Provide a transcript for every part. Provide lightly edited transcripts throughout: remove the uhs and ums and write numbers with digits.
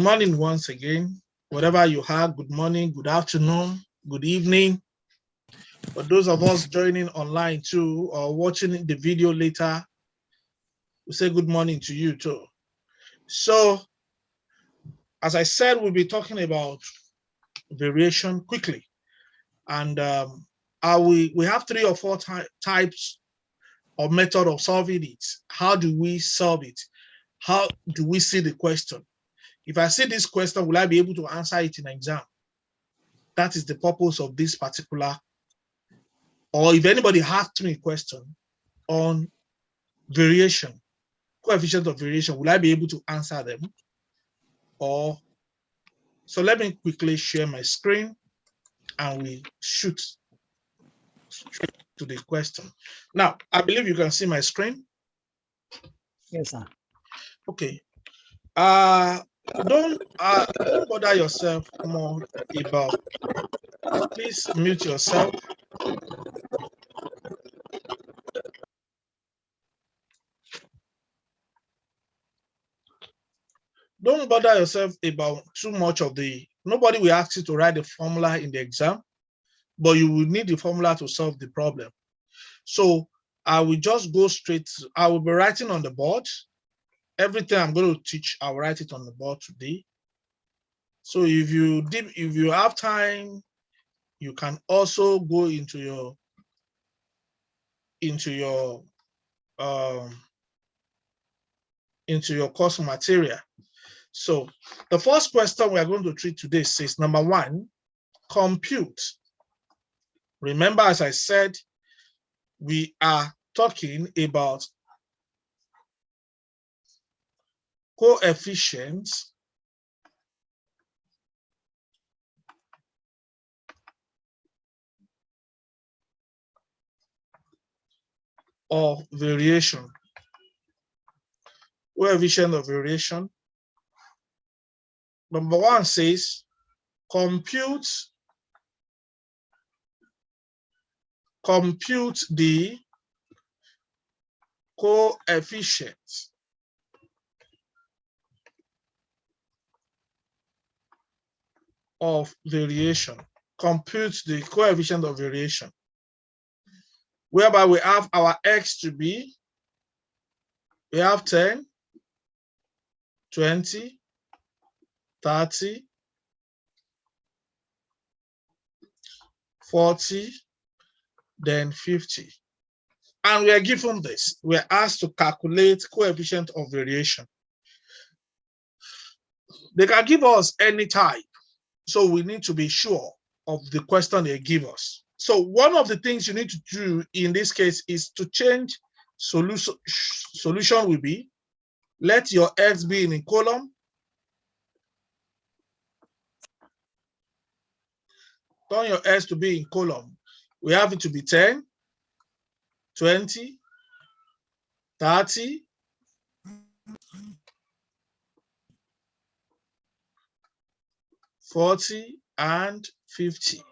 morning once again. Whatever you have, good morning, good afternoon, good evening. For those of us joining online too or watching the video later, we say good morning to you too. So, as I said, we'll be talking about variation quickly. And we have 3 or 4 types or method of solving it. How do we solve it? How do we see the question? If I see this question, will I be able to answer it in an exam? That is the purpose of this particular, or if anybody has 3 questions on variation, coefficient of variation, will I be able to answer them? Or, so let me quickly share my screen and we shoot straight to the question. Now, I believe you can see my screen. Yes, sir. Okay. Don't bother yourself more about, please mute yourself. Don't bother yourself about too much of nobody will ask you to write the formula in the exam, but you will need the formula to solve the problem. So I will just go straight, I will be writing on the board. Everything I'm going to teach, I'll write it on the board today. So if you have time, you can also go into your course material. So the first question we are going to treat today says, number 1, compute. Remember, as I said, we are talking about coefficients of variation. Coefficient of variation. Number 1 says, compute the coefficient of variation. Compute the coefficient of variation, whereby we have our x to be, we have 10, 20, 30, 40, then 50. And we are given this. We are asked to calculate coefficient of variation. They can give us any type, so we need to be sure of the question they give us. So one of the things you need to do in this case is to change solution. Solution will be, let your x be in a column. Turn your x to be in column. We have it to be 10, 20, 30, 40, and 50.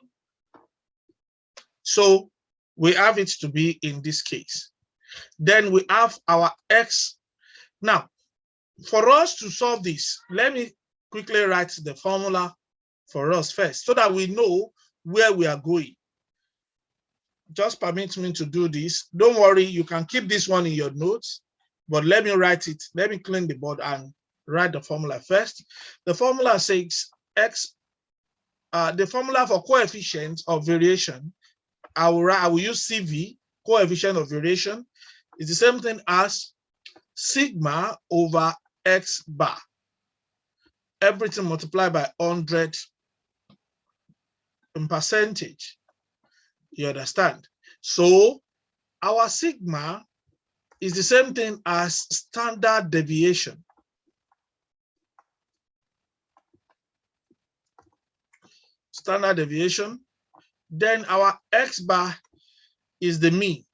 So we have it to be in this case. Then we have our x. Now, for us to solve this, let me quickly write the formula for us first so that we know where we are going. Just permit me to do this. Don't worry, you can keep this one in your notes, but let me write it. Let me clean the board and write the formula first. The formula says x, the formula for coefficient of variation, I will use CV, coefficient of variation, is the same thing as sigma over x bar. Everything multiplied by 100 in percentage. You understand? So our sigma is the same thing as standard deviation. Standard deviation. Then our x bar is the mean.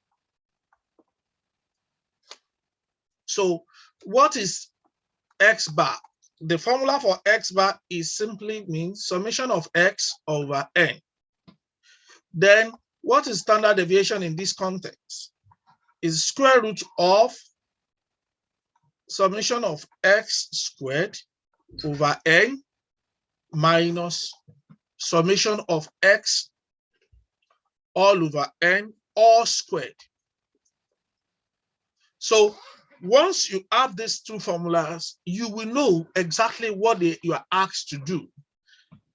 So what is x bar? The formula for x bar is simply means summation of x over n. Then what is standard deviation in this context? Is square root of summation of x squared over n minus summation of x all over n all squared. So once you have these two formulas, you will know exactly what you are asked to do.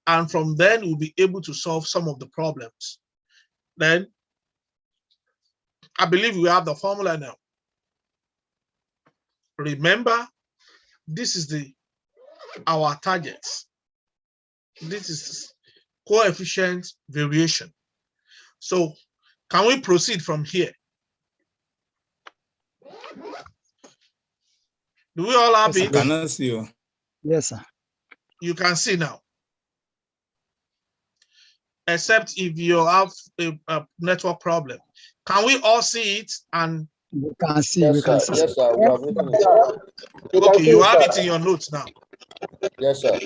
And from then you'll be able to solve some of the problems. Then I believe we have the formula now. Remember, this is our targets. This is coefficient variation. So can we proceed from here? Do we all have Yes, it? sir. I cannot see you. Yes, sir. You can see now. Except if you have a network problem. Can we all see it? And We can see. Yes, We can sir. see. Yes, sir. We have written it. okay, you have it in your notes now. Yes, sir.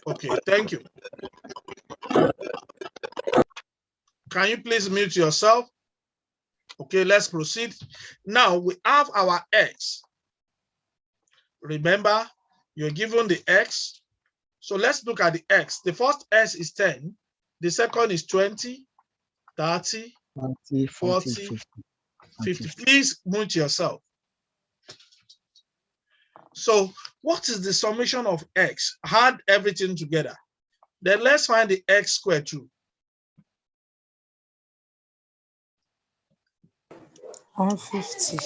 Okay, thank you. Can you please mute yourself? Okay, let's proceed. Now we have our x. Remember, you're given the x. So let's look at the x. The first x is 10. The second is 20, 30, 40, 40, 50. 50. Please mute yourself. So what is the summation of x? Add everything together. Then let's find the x squared too. 150.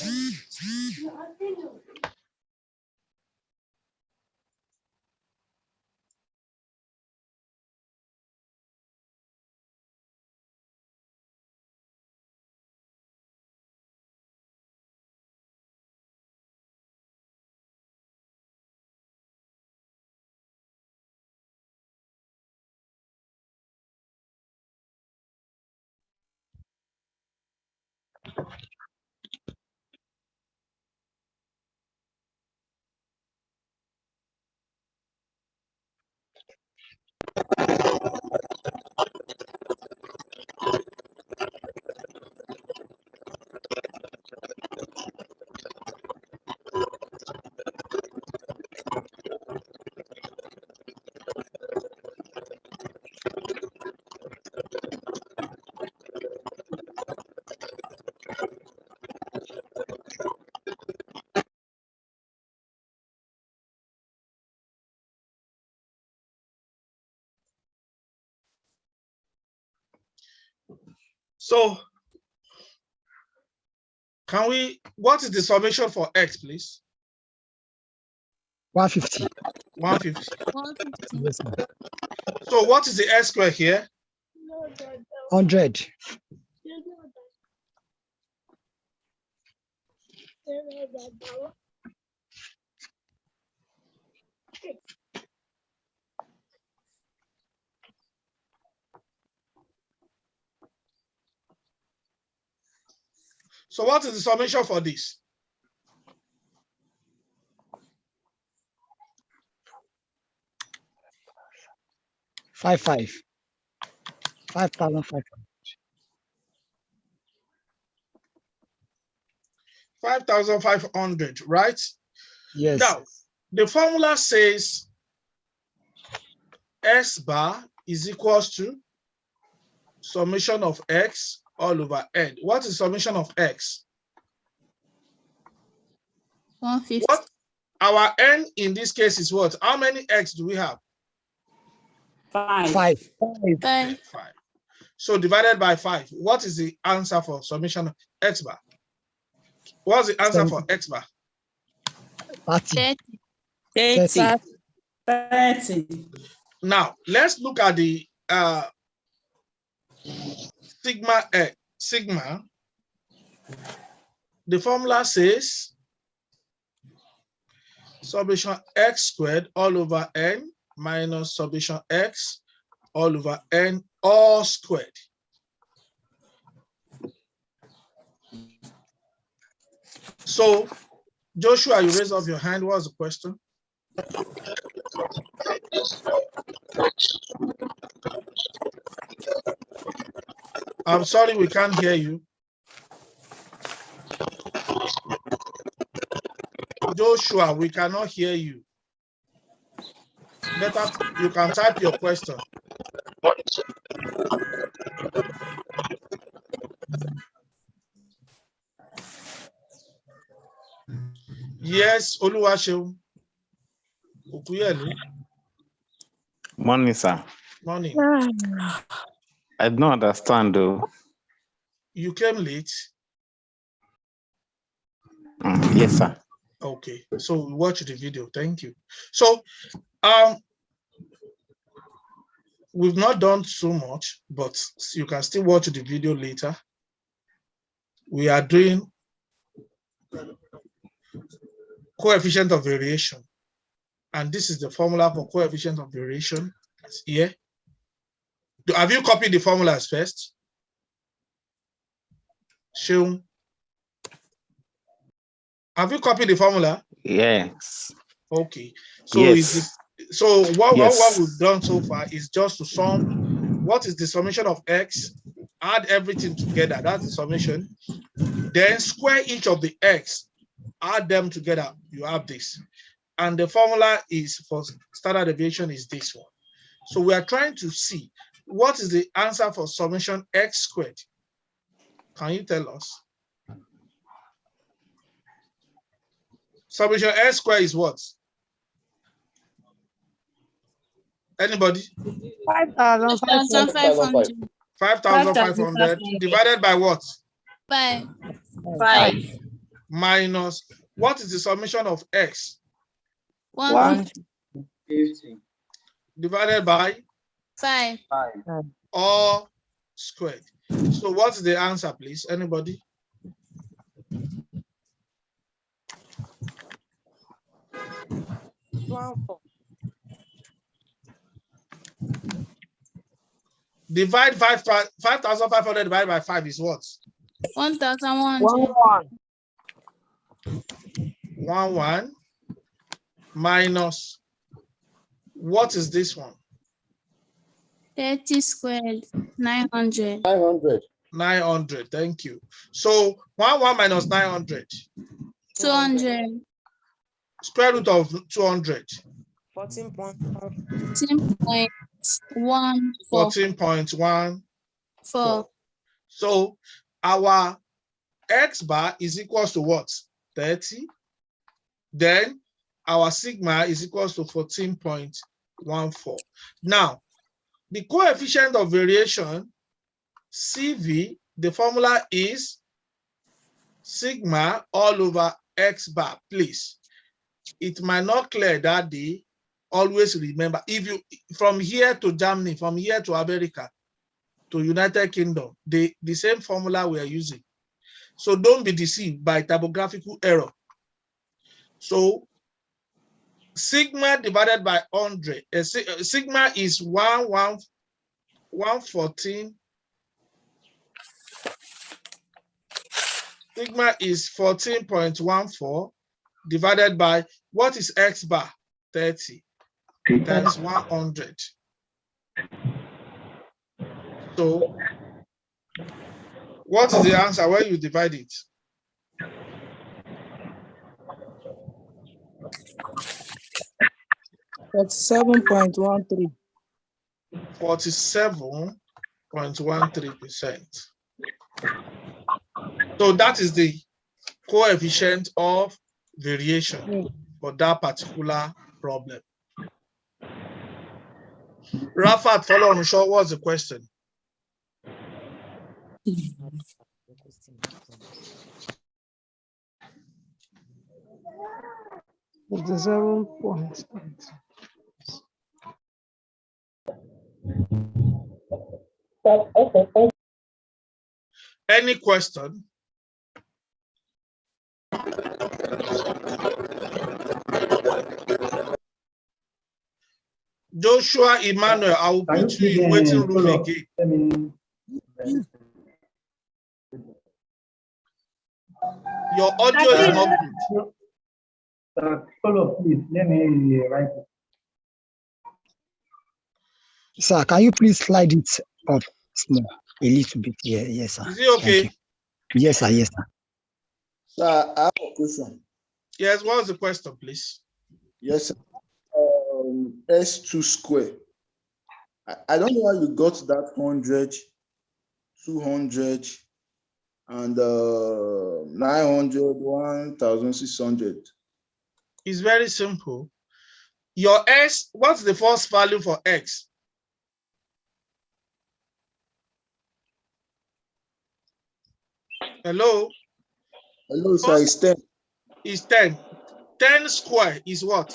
So what is the summation for x, please? 150. 150. 150. Yes, sir. So what is the x squared here? 100. So what is the summation for this? 55. 5,500. 5,500, right? Yes. Now, the formula says S bar is equals to summation of x all over n. What is summation of x? 150. What our n in this case is what? How many x do we have? 5. 5. 5. 5. So divided by 5. What is the answer for summation of x bar? What's the answer for x bar? 30. 30. 30. Now let's look at the sigma x. Sigma. The formula says summation x squared all over n minus summation x all over n all squared. So, Joshua, you raise up your hand. What's the question? I'm sorry, we can't hear you. Joshua, we cannot hear you. better you can type your question. Yes, Oluwaseun. Okuyele. Morning, sir. Morning. I don't understand though. You came late. Yes, sir. Okay, so watch the video. Thank you. So, we've not done so much, but you can still watch the video later. We are doing coefficient of variation. And this is the formula for coefficient of variation. It's here. Have you copied the formulas first? Seun, have you copied the formula? Yes. Okay. So Yes. what we've done so far is just to sum what is the summation of x, add everything together, that's the summation, then square each of the x, add them together, you have this. And the formula is for standard deviation is this one. So we are trying to see what is the answer for summation x squared. Can you tell us? Summation x squared is what? Anybody? 5,500. 5,500 divided by what? 5. Minus, what is the summation of x? 150. Divided by 5. all squared. So what's the answer, please? Anybody? Divide 5,500 divided by 5 is what? 1,100. 1 minus, what is this one? 30 squared. 900. 900. 900. Thank you. So 1 minus 900. 200. Square root of 200. 14.14. 14.14. So our x bar is equals to what? 30. Then our sigma is equals to 14.14. Now, the coefficient of variation, CV, the formula is sigma all over x bar. Please, it might not clear that day. Always remember, if you from here to Germany, from here to America, to United Kingdom, the same formula we are using. So don't be deceived by typographical error. So sigma divided by 100, sigma is 114. Sigma is 14.14 divided by, what is x bar? 30 times 100. So what is the answer when you divide it? 47.13. 47.13%. So that is the coefficient of variation for that particular problem. Rafat, follow on short. What's the question? Any question? Joshua Emmanuel, I will put you in waiting room again. Your audio is not good. Follow, please. Let me write it. Sir, can you please slide it up small, a little bit? Yeah, yes, sir. Is it okay? Yes, sir. Yes, sir. Sir, I have a question. Yes, what's the question, please? Yes, sir. S2 square. I don't know how you got that 100, 200, and 900, 1,600. It's very simple. Your x, what's the first value for x? Hello? Hello, sir, it's 10. Is 10. 10 square is what?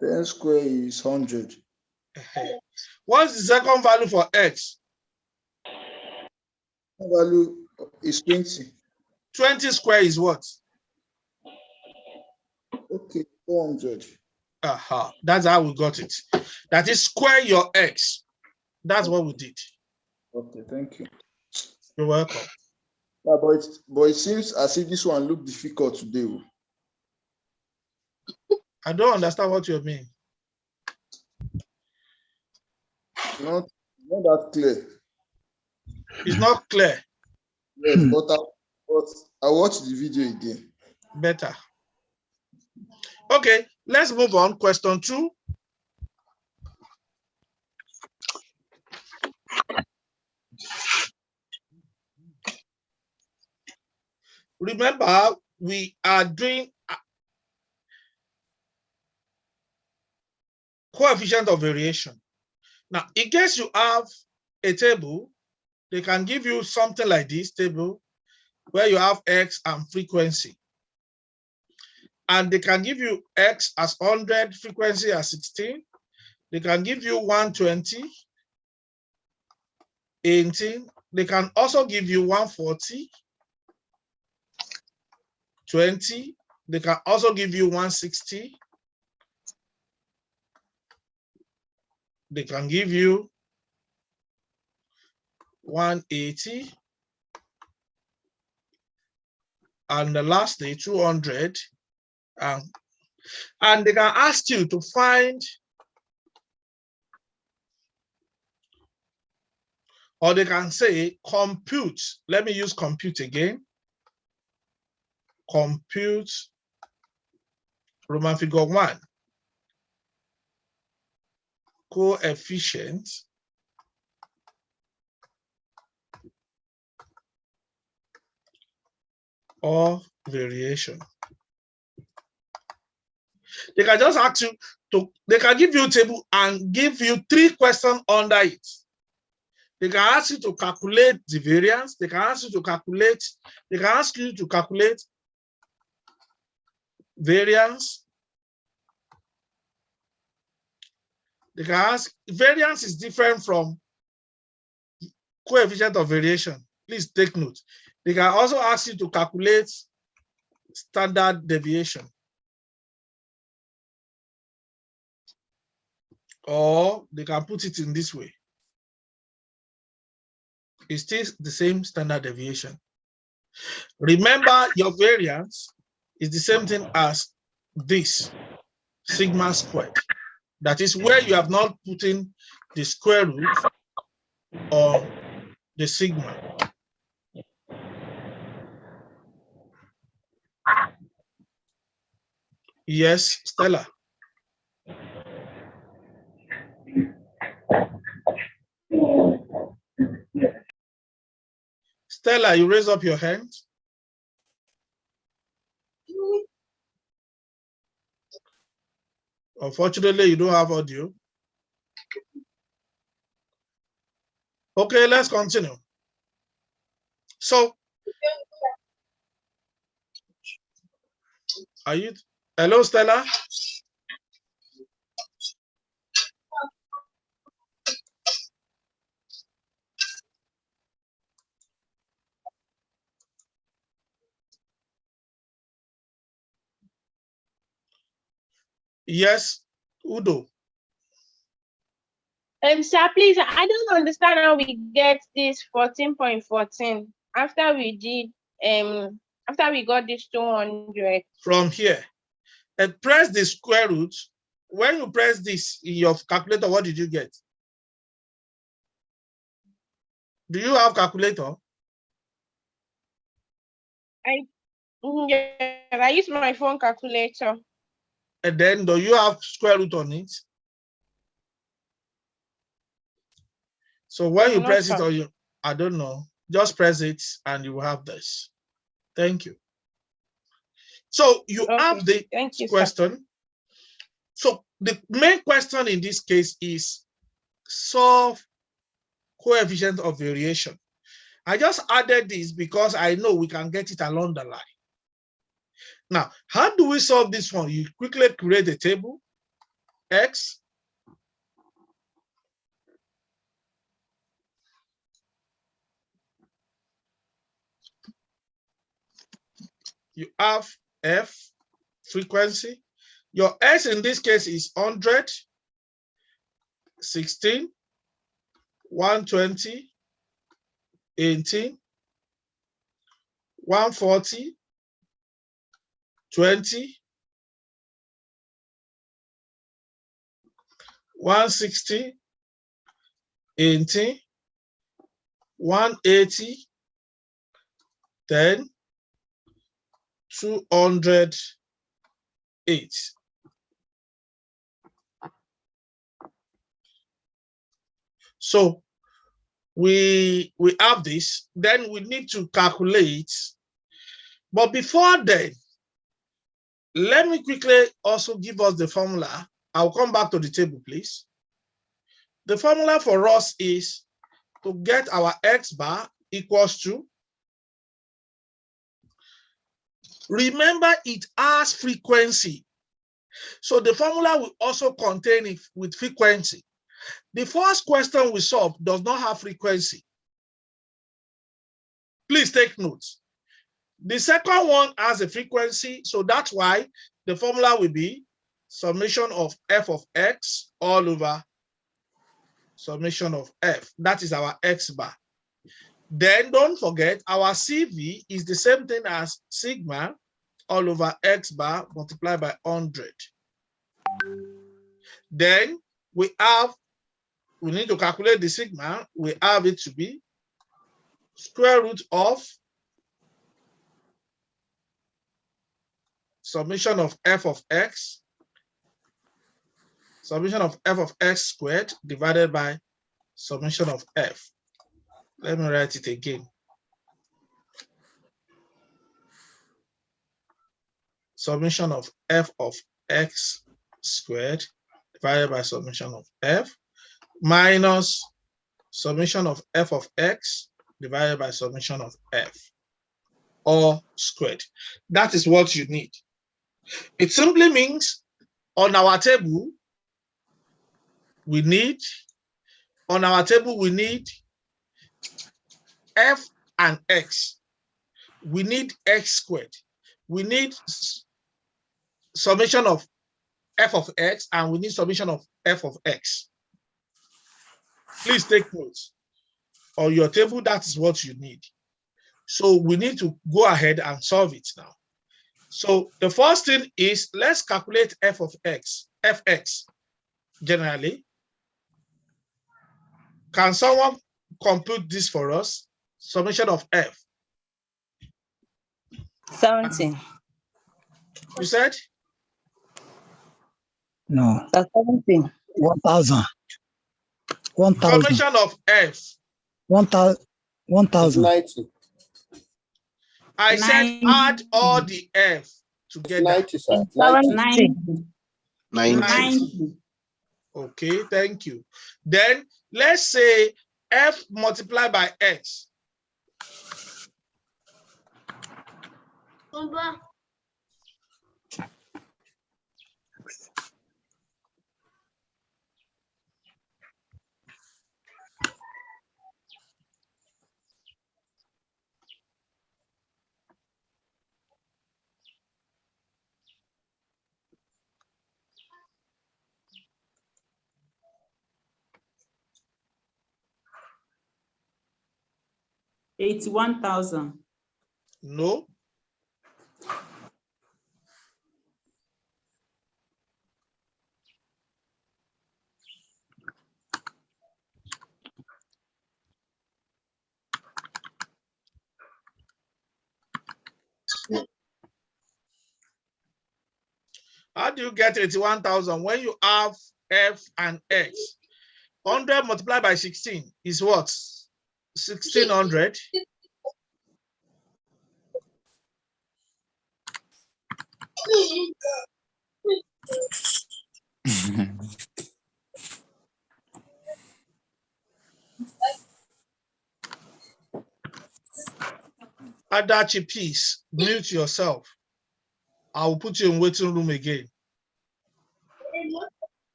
10 square is 100. What's the second value for x? Value is 20. 20 square is what? Okay, 400. That's how we got it. That is square your x. That's what we did. Okay, thank you. You're welcome. Yeah, but it seems as if this one looked difficult today. I don't understand what you mean. Not that clear. It's not clear. Yes, but I watched the video again. Better. Okay, let's move on. Question 2. Remember, we are doing coefficient of variation. Now, in case you have a table, they can give you something like this table where you have x and frequency. And they can give you x as 100, frequency as 16. They can give you 120, 18. They can also give you 140, 20. They can also give you 160. They can give you 180. And the last day, 200. And they can ask you to find, or they can say compute. Let me use compute again. Compute Roman figure 1. Coefficient of variation. They can just ask you they can give you a table and give you 3 questions under it. They can ask you to calculate the variance. They can ask you to calculate variance. They can ask, variance is different from coefficient of variation. Please take note. They can also ask you to calculate standard deviation. Or they can put it in this way. It's still the same standard deviation. Remember, your variance is the same thing as this, sigma squared. That is where you have not put in the square root or the sigma. Yes, Stella. Stella, you raise up your hand. Unfortunately, you don't have audio. Okay, let's continue. So, are you, hello, Stella? Yes, Udo. Sir, please, I don't understand how we get this 14.14 after we did after we got this 200. From here, and press the square root. When you press this in your calculator, what did you get? Do you have calculator? I use my phone calculator. And then do you have square root on it? So when you No, press it sir. or you, I don't know, just press it and you will have this. Thank you. So you Okay. have the Thank you, sir. question. So the main question in this case is solve coefficient of variation. I just added this because I know we can get it along the line. Now, how do we solve this one? You quickly create a table, X. You have F, frequency. Your S in this case is 100, 16, 120, 18, 140, 20, 160, 18, 180, 10, 208. So we have this, then we need to calculate. But before then, let me quickly also give us the formula. I'll come back to the table, please. The formula for us is to get our X bar equals to, remember it has frequency. So the formula will also contain it with frequency. The first question we solve does not have frequency. Please take notes. The second one has a frequency, so that's why the formula will be summation of f of x all over summation of f. That is our X bar. Then don't forget our CV is the same thing as sigma all over X bar multiplied by 100. Then we need to calculate the sigma. We have it to be square root of summation of f of x, summation of f of x squared divided by summation of f. Let me write it again. Summation of f of x squared divided by summation of f minus summation of f of x divided by summation of f, all squared. That is what you need. It simply means on our table, we need f and x. We need x squared. We need summation of f of x, and we need summation of f of x. Please take notes. On your table, that is what you need. So we need to go ahead and solve it now. So the first thing is, let's calculate f of x, fx generally. Can someone compute this for us? Summation of f. 17. You said? No. 17. 1,000. 1,000. Summation of f. 1,000. 1,000. 90. I said add all the f It's together. 90, sir. 90. 90. 90. Okay, thank you. Then let's say f multiplied by x. $81,000. No. How do you get 81,000 when you have F and X? 100 multiplied by 16 is what? 1,600. Adachi, please mute yourself. I will put you in waiting room again.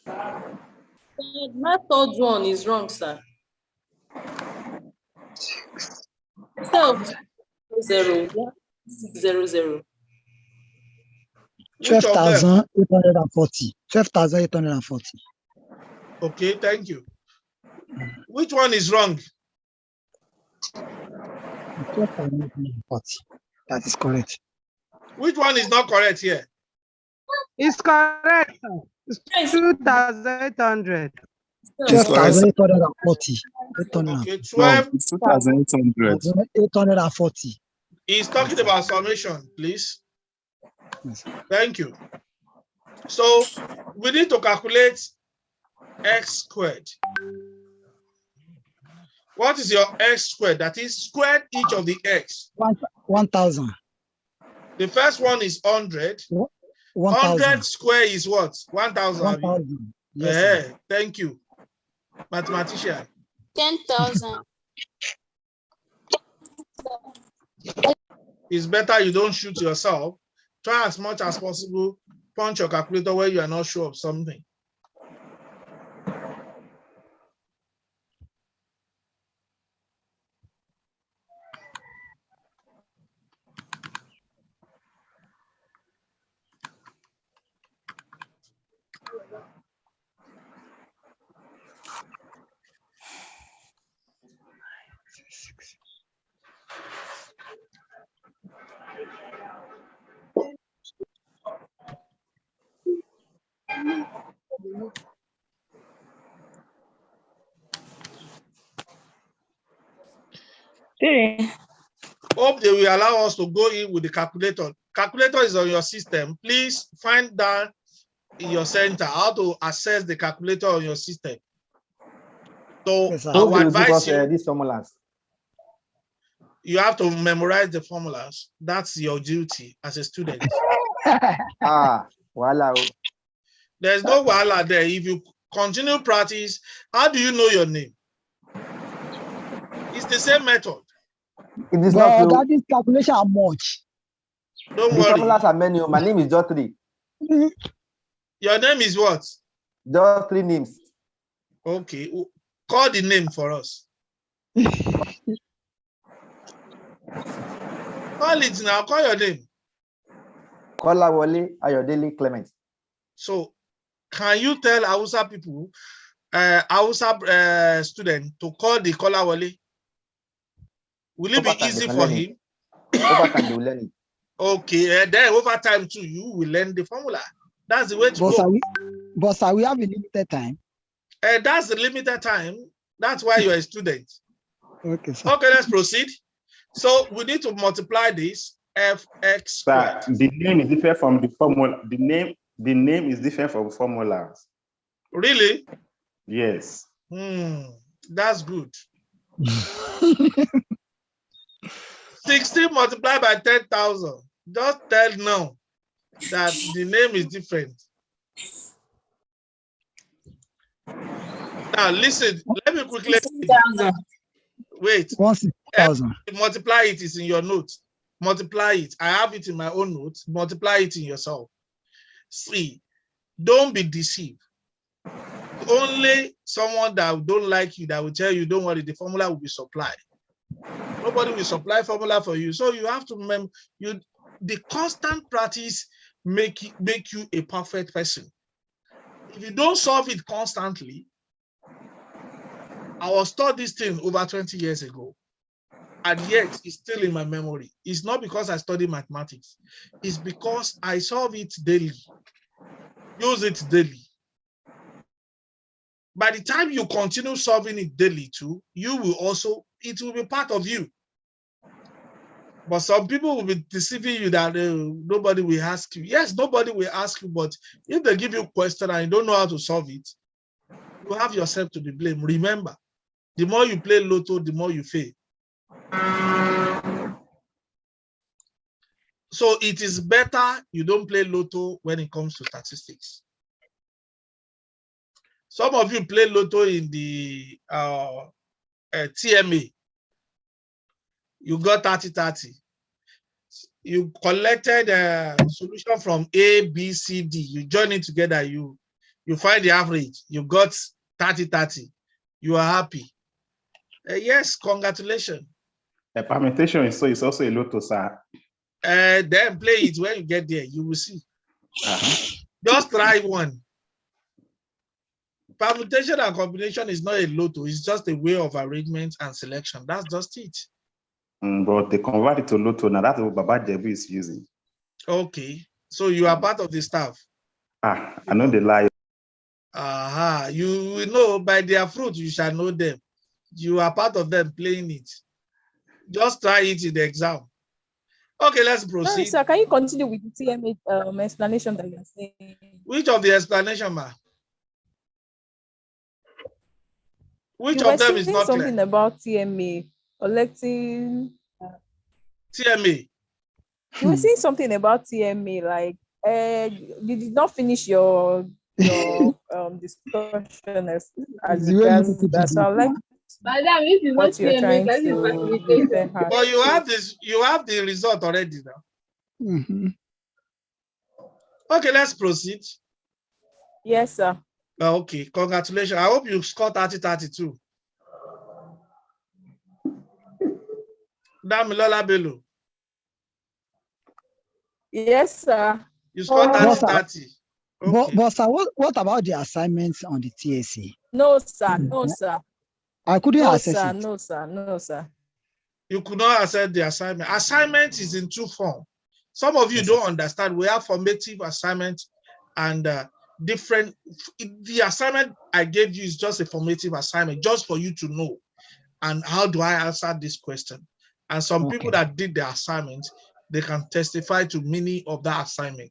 My third one is wrong, sir. So 0, 0, 0. 12,840. 12,840. Okay, thank you. Which one is wrong? 12,840. That is correct. Which one is not correct here? It's correct. It's 2,800. 12,840. Okay, 12. 2,800. 840. He's talking about summation, please. Yes. Thank you. So we need to calculate x squared. What is your x squared? That is squared each of the x. 1,000. The first one is 100. 100 square is what? 1,000. 1,000. Yes, Thank you, mathematician. 10,000. It's better you don't shoot yourself. Try as much as possible. Punch your calculator where you are not sure of something. Hope they will allow us to go in with the calculator. Calculator is on your system. Please find down in your center how to access the calculator on your system. So Yes, I will advise you. These formulas. You have to memorize the formulas. That's your duty as a student. Voila. There's no wahala there. If you continue practice, how do you know your name? It's the same method. It is but not that is calculation are much. Don't the worry. formulas are many. My name is just 3. Your name is what? Just 3 names. Okay. Call the name for us. Call it now. Call your name. Kolawole Ayodele Clement. So, can you tell Hausa people, Hausa student to call the Kolawole? Will it be easy for him? Over time they will learn it. Okay, then over time too, you will learn the formula. That's the way to go. But sir, we have a limited time. That's the limited time. That's why you're a student. Okay, sir. Okay, let's proceed. So we need to multiply this fx squared. The name is different from the formula. The name is different from formulas. Really? Yes. That's good. 16 multiplied by 10,000. Just tell now that the name is different. Now listen, let me quickly wait. 1,000. Multiply it is in your notes. Multiply it. I have it in my own notes. Multiply it in yourself. See, don't be deceived. Only someone that don't like you that will tell you, don't worry, the formula will be supplied. Nobody will supply formula for you. So you have to remember, the constant practice make you a perfect person. If you don't solve it constantly, I was taught this thing over 20 years ago, and yet it's still in my memory. It's not because I study mathematics. It's because I solve it daily, use it daily. By the time you continue solving it daily too, you will also, it will be part of you. But some people will be deceiving you that nobody will ask you. Yes, nobody will ask you, but if they give you a question and you don't know how to solve it, you have yourself to be blamed. Remember, the more you play lotto, the more you fail. So it is better you don't play lotto when it comes to statistics. Some of you play lotto in the TMA. You got 30-30. You collected a solution from A, B, C, D. You join it together. You find the average. You got 30-30. You are happy. Yes, congratulations. A permutation is also a lotto, sir. Then play it when you get there. You will see. Just try one. Permutation and combination is not a lotto. It's just a way of arrangement and selection. That's just it. But they convert it to lotto. Now that's what Baba Jebu is using. Okay. So you are part of the staff. I know the lie. You know by their fruit you shall know them. You are part of them playing it. Just try it in the exam. Okay, let's proceed. Sir, can you continue with the TMA explanation that you're saying? Which of the explanation, ma? Which You of were them is saying not something clear? about TMA collecting. TMA. You were saying something about TMA, like you did not finish your discussion as regards that. So I'd like Madam, if you what not you're TMA, trying that is to facilitated. refer her. But you have this. You have the result already now. Okay, let's proceed. Yes, sir. Okay, congratulations. I hope you scored 30-32. Damilola Bello. Yes, sir. You scored 30-30. Okay. But sir, what about the assignments on the TSC? No, sir. No, sir. I couldn't no, access sir. it. No, sir. No, sir. You could not accept the assignment. Assignment is in two forms. Some of you don't understand. We have formative assignment and different. The assignment I gave you is just a formative assignment, just for you to know. And how do I answer this question? And some people that did the assignment, they can testify to many of that assignment.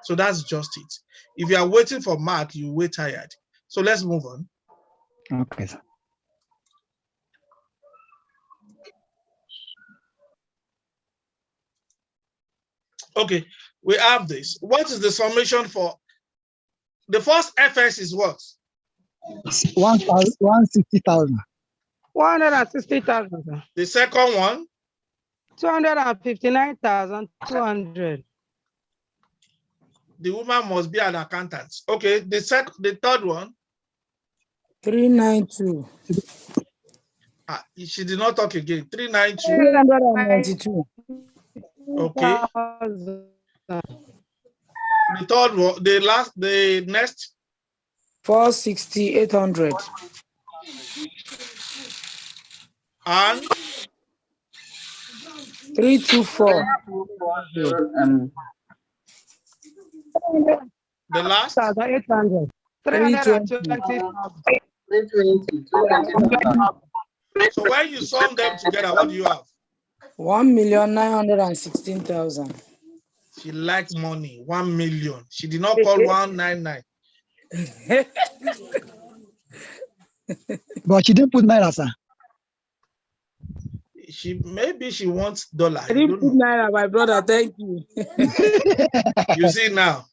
So that's just it. If you are waiting for mark, you wait tired. So let's move on. Okay, sir. Okay, we have this. What is the summation for the first FS is what? 160,000. 160,000. The second one? 259,200. The woman must be an accountant. Okay, the third one? 392. She did not talk again. 392. 392. Okay. The third one, the next? 460,800. And 324. The last? 800. 320. So when you sum them together, what do you have? 1,916,000. She liked money. 1 million. She did not call 199. But she didn't put naira, sir. Maybe she wants dollar. I didn't put naira, my brother. Thank you. You see now.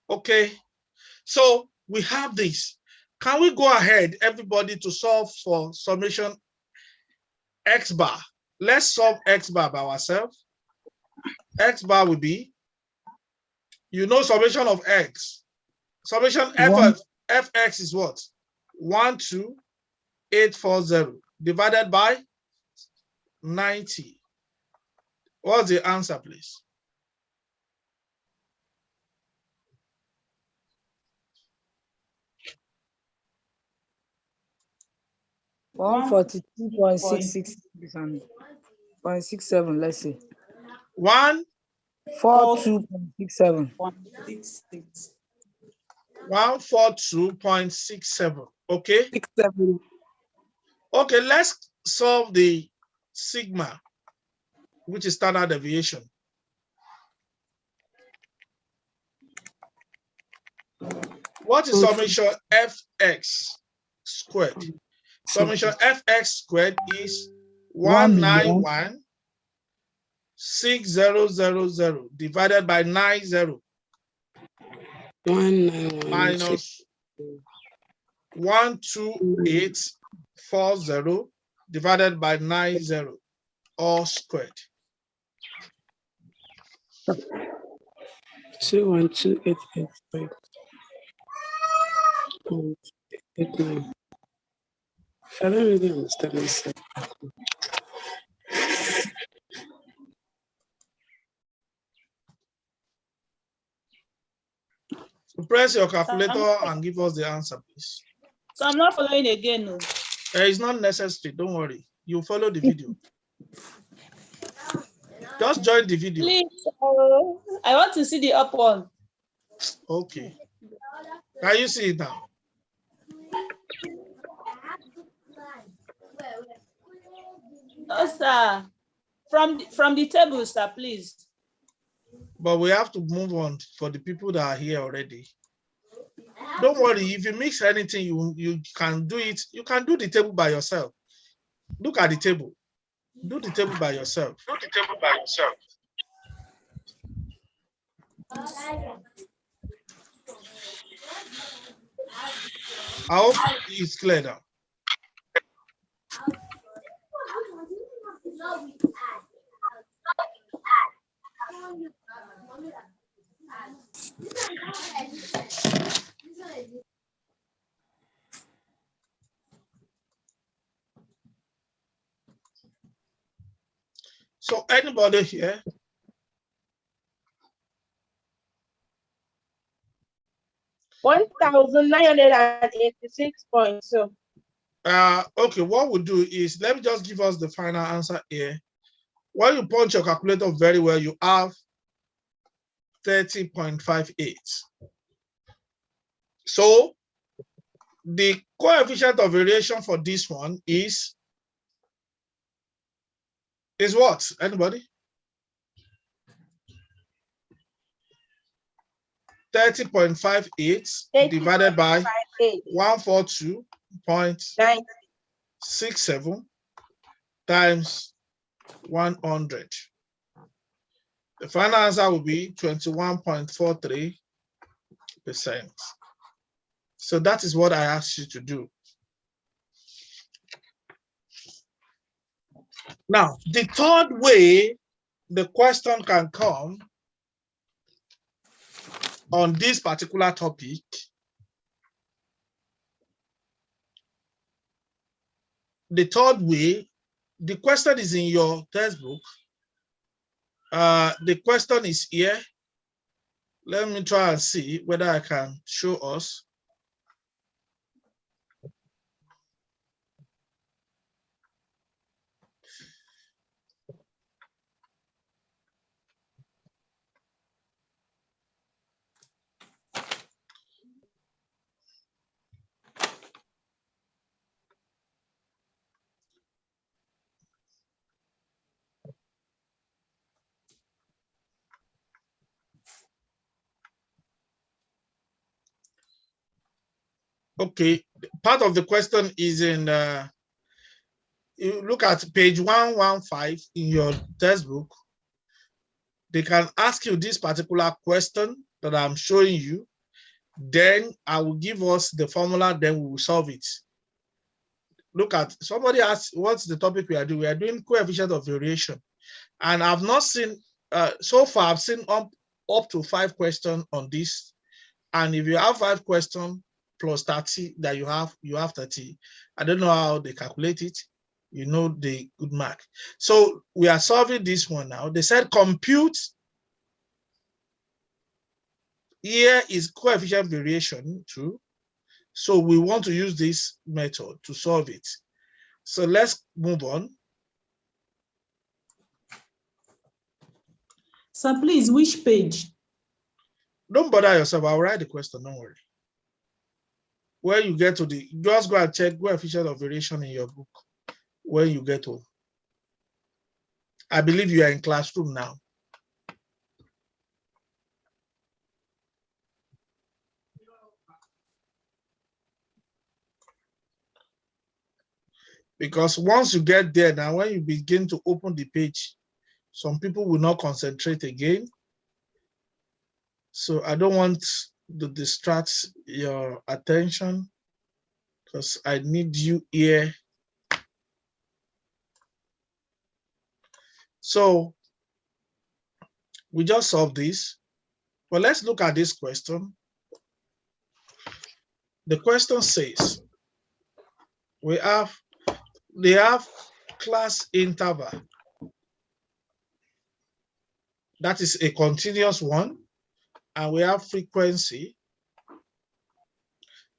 Okay, so we have this. Can we go ahead, everybody, to solve for summation X bar? Let's solve X bar by ourselves. X bar will be, you know, summation of X. Summation FX is what? 12840 divided by 90. What's the answer, please? One 42.66 let's see. 1 42.67. 142.67. Okay. 67. Okay, let's solve the sigma, which is standard deviation. What is summation fx squared? Summation fx squared is 191,600 divided by 90 minus 12840 divided by 90, all squared. 21288. I don't really understand this. So press your calculator and give us the answer, please. So I'm not following again. No. It's not necessary. Don't worry. You follow the video. Just join the video. Please, I want to see the up one. Okay. Can you see it now? No, sir. From the table, sir, please. But we have to move on for the people that are here already. Don't worry. If you mix anything, you can do it. You can do the table by yourself. Look at the table. Do the table by yourself. Do the table by yourself. I hope it's clear now. So anybody here? $1,986.2. Okay, what we'll do is, let me just give us the final answer here. When you punch your calculator very well, you have 30.58. So the coefficient of variation for this one is what? Anybody? 30.58 divided by 142.67 times 100. The final answer will be 21.43%. So that is what I asked you to do. Now, the third way the question can come on this particular topic the third way, the question is in your textbook. The question is here. Let me try and see whether I can show us. Okay, part of the question is in, you look at page 115 in your textbook. They can ask you this particular question that I'm showing you. Then I will give us the formula, then we will solve it. Look at, somebody asked, what's the topic we are doing? We are doing coefficient of variation. And I've not seen, so far I've seen up to 5 questions on this. And if you have 5 questions plus 30 that you have 30. I don't know how they calculate it. You know the good mark. So we are solving this one now. They said compute. Here is coefficient variation too. So we want to use this method to solve it. So let's move on. So please, which page? Don't bother yourself. I'll write the question. Don't worry. When you get to just go and check coefficient of variation in your book when you get home. I believe you are in classroom now. Because once you get there, now when you begin to open the page, some people will not concentrate again. So I don't want to distract your attention because I need you here. So we just solved this. Well, let's look at this question. The question says, they have class interval. That is a continuous one. And we have frequency,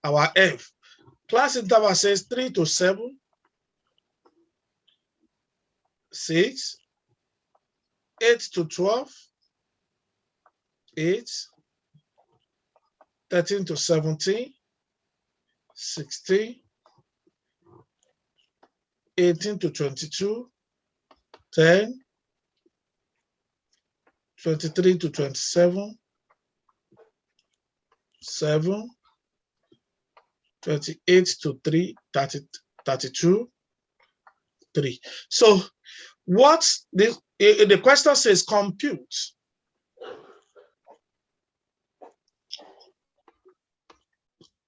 our F. Class interval says 3 to 7, 6, 8 to 12, 8, 13 to 17, 16, 18 to 22, 10, 23 to 27, 7, 28 to 3, 30, 32, 3. So what's this? The question says compute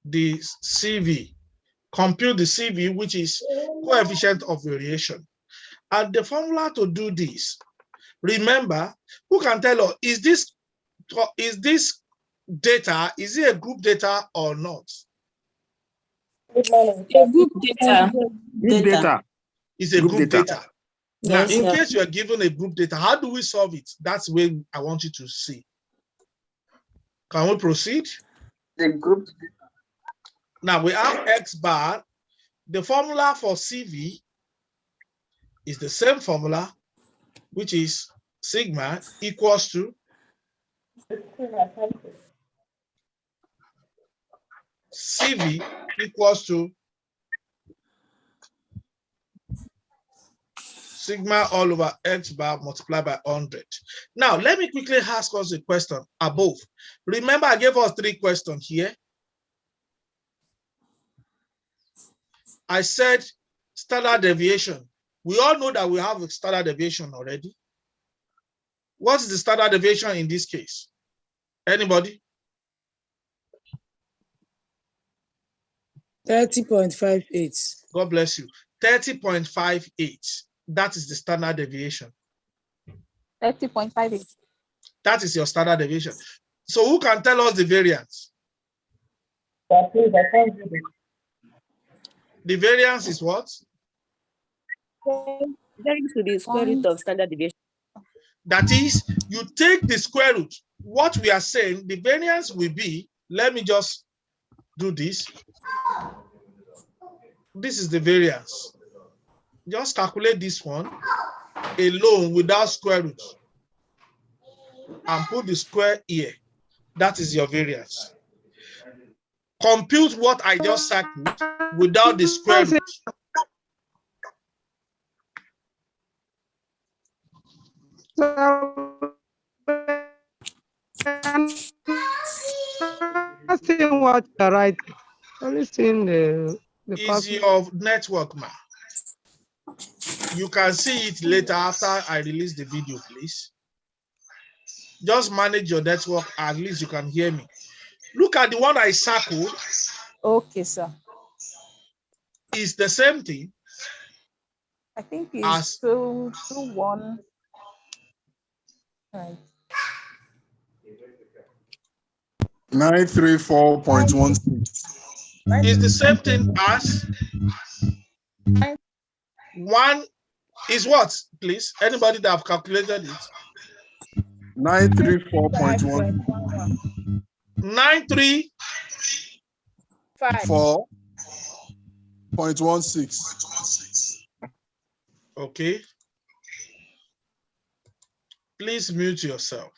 the CV. Compute the CV, which is coefficient of variation. And the formula to do this, remember, who can tell us, is this data, is it a group data or not? A group data. Group data. It's a group data. Now, Yes, in sir. case you are given a group data, how do we solve it? That's where I want you to see. Can we proceed? The group. Now we have X bar. The formula for CV is the same formula, which is sigma equals to CV equals to sigma all over X bar multiplied by 100. Now, let me quickly ask us a question above. Remember, I gave us 3 questions here. I said standard deviation. We all know that we have a standard deviation already. What is the standard deviation in this case? Anybody? 30.58. God bless you. 30.58. That is the standard deviation. 30.58. That is your standard deviation. So who can tell us the variance? The variance is what? Variance to the square root of standard deviation. That is, you take the square root. What we are saying, the variance will be, let me just do this. This is the variance. Just calculate this one alone without square root and put the square here. That is your variance. Compute what I just circled without the square root. Seeing what you're writing. Only seeing the Is your network, man. You can see it later after I release the video, please. Just manage your network, at least you can hear me. Look at the one I circled. Okay, sir. It's the same thing. I think it's 221. Right. 934.16. It's the same thing as 1 is what, please? Anybody that have calculated it? 934.1. 934.16. Okay. Please mute yourself.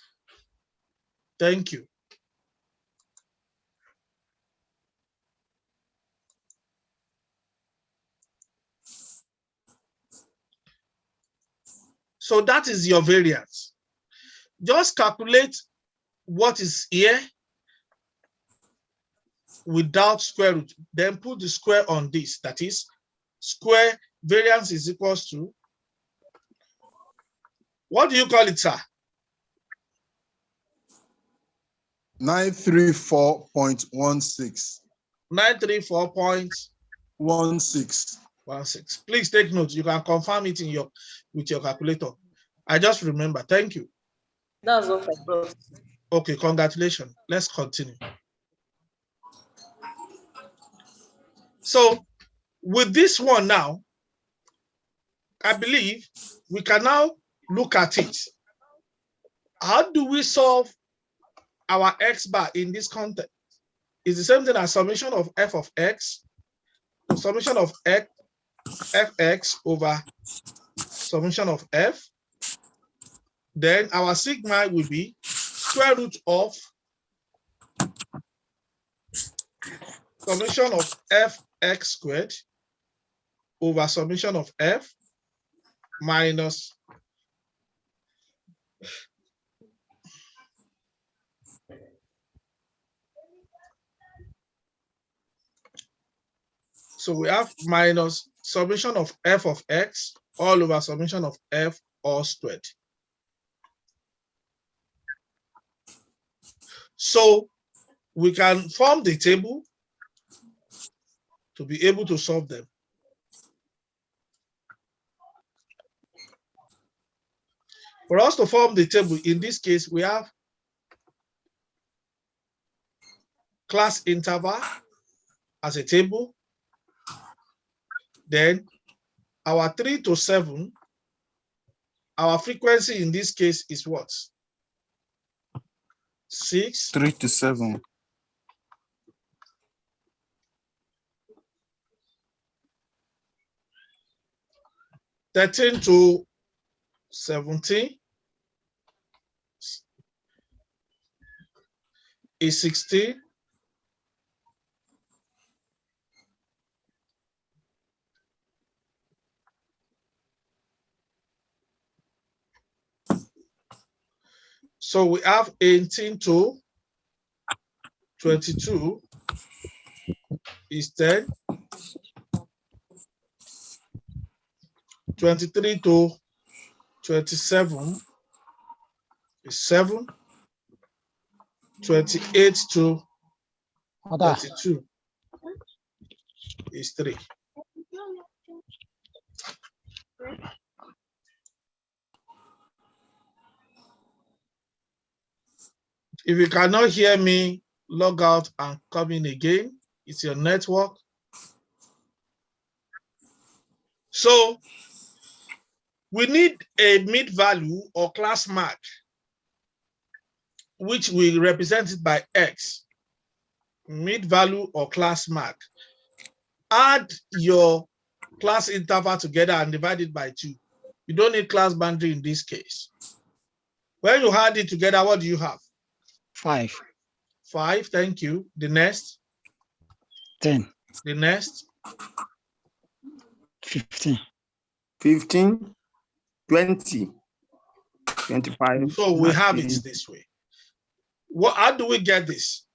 Thank you. So that is your variance. Just calculate what is here without square root, then put the square on this. That is, square variance is equals to, what do you call it, sir? 934.16. 934.16. Please take notes. You can confirm it in with your calculator. I just remember. Thank you. That's what I brought. Okay, congratulations. Let's continue. So with this one now, I believe we can now look at it. How do we solve our x bar in this context? It's the same thing as summation of f of x, summation of x, fx over summation of f. Then our sigma will be square root of summation of fx squared over summation of f minus so we have minus summation of f of x all over summation of f all squared. So we can form the table to be able to solve them. For us to form the table, in this case, we have class interval as a table. Then our 3 to 7, our frequency in this case is what? 6. 3 to 7. 13 to 17 is 16. So we have 18 to 22 is 10. 23 to 27 is 7. 28 to 32 is 3. If you cannot hear me, log out and come in again. It's your network. So we need a mid value or class mark, which we represent it by x. Mid value or class mark. Add your class interval together and divide it by 2. You don't need class boundary in this case. When you add it together, what do you have? 5. 5, thank you. The next? 10. The next? 15. 15, 20, 25. So we have it this way. How do we get this?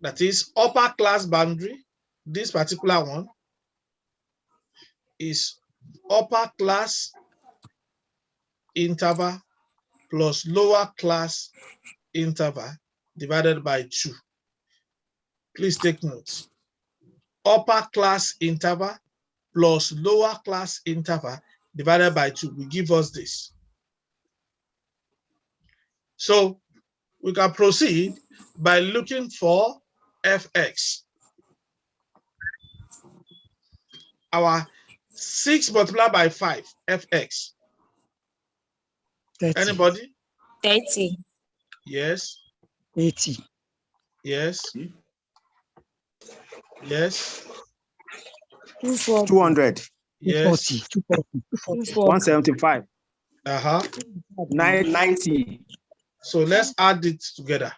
That is upper class boundary. This particular one is upper class interval plus lower class interval divided by 2. Please take notes. Upper class interval plus lower class interval divided by 2 will give us this. So we can proceed by looking for fx. Our 6 multiplied by 5, fx. 30. Anybody? 30. Yes. 80. Yes. Yes. 200. Yes. 240. 175. 990. So let's add it together.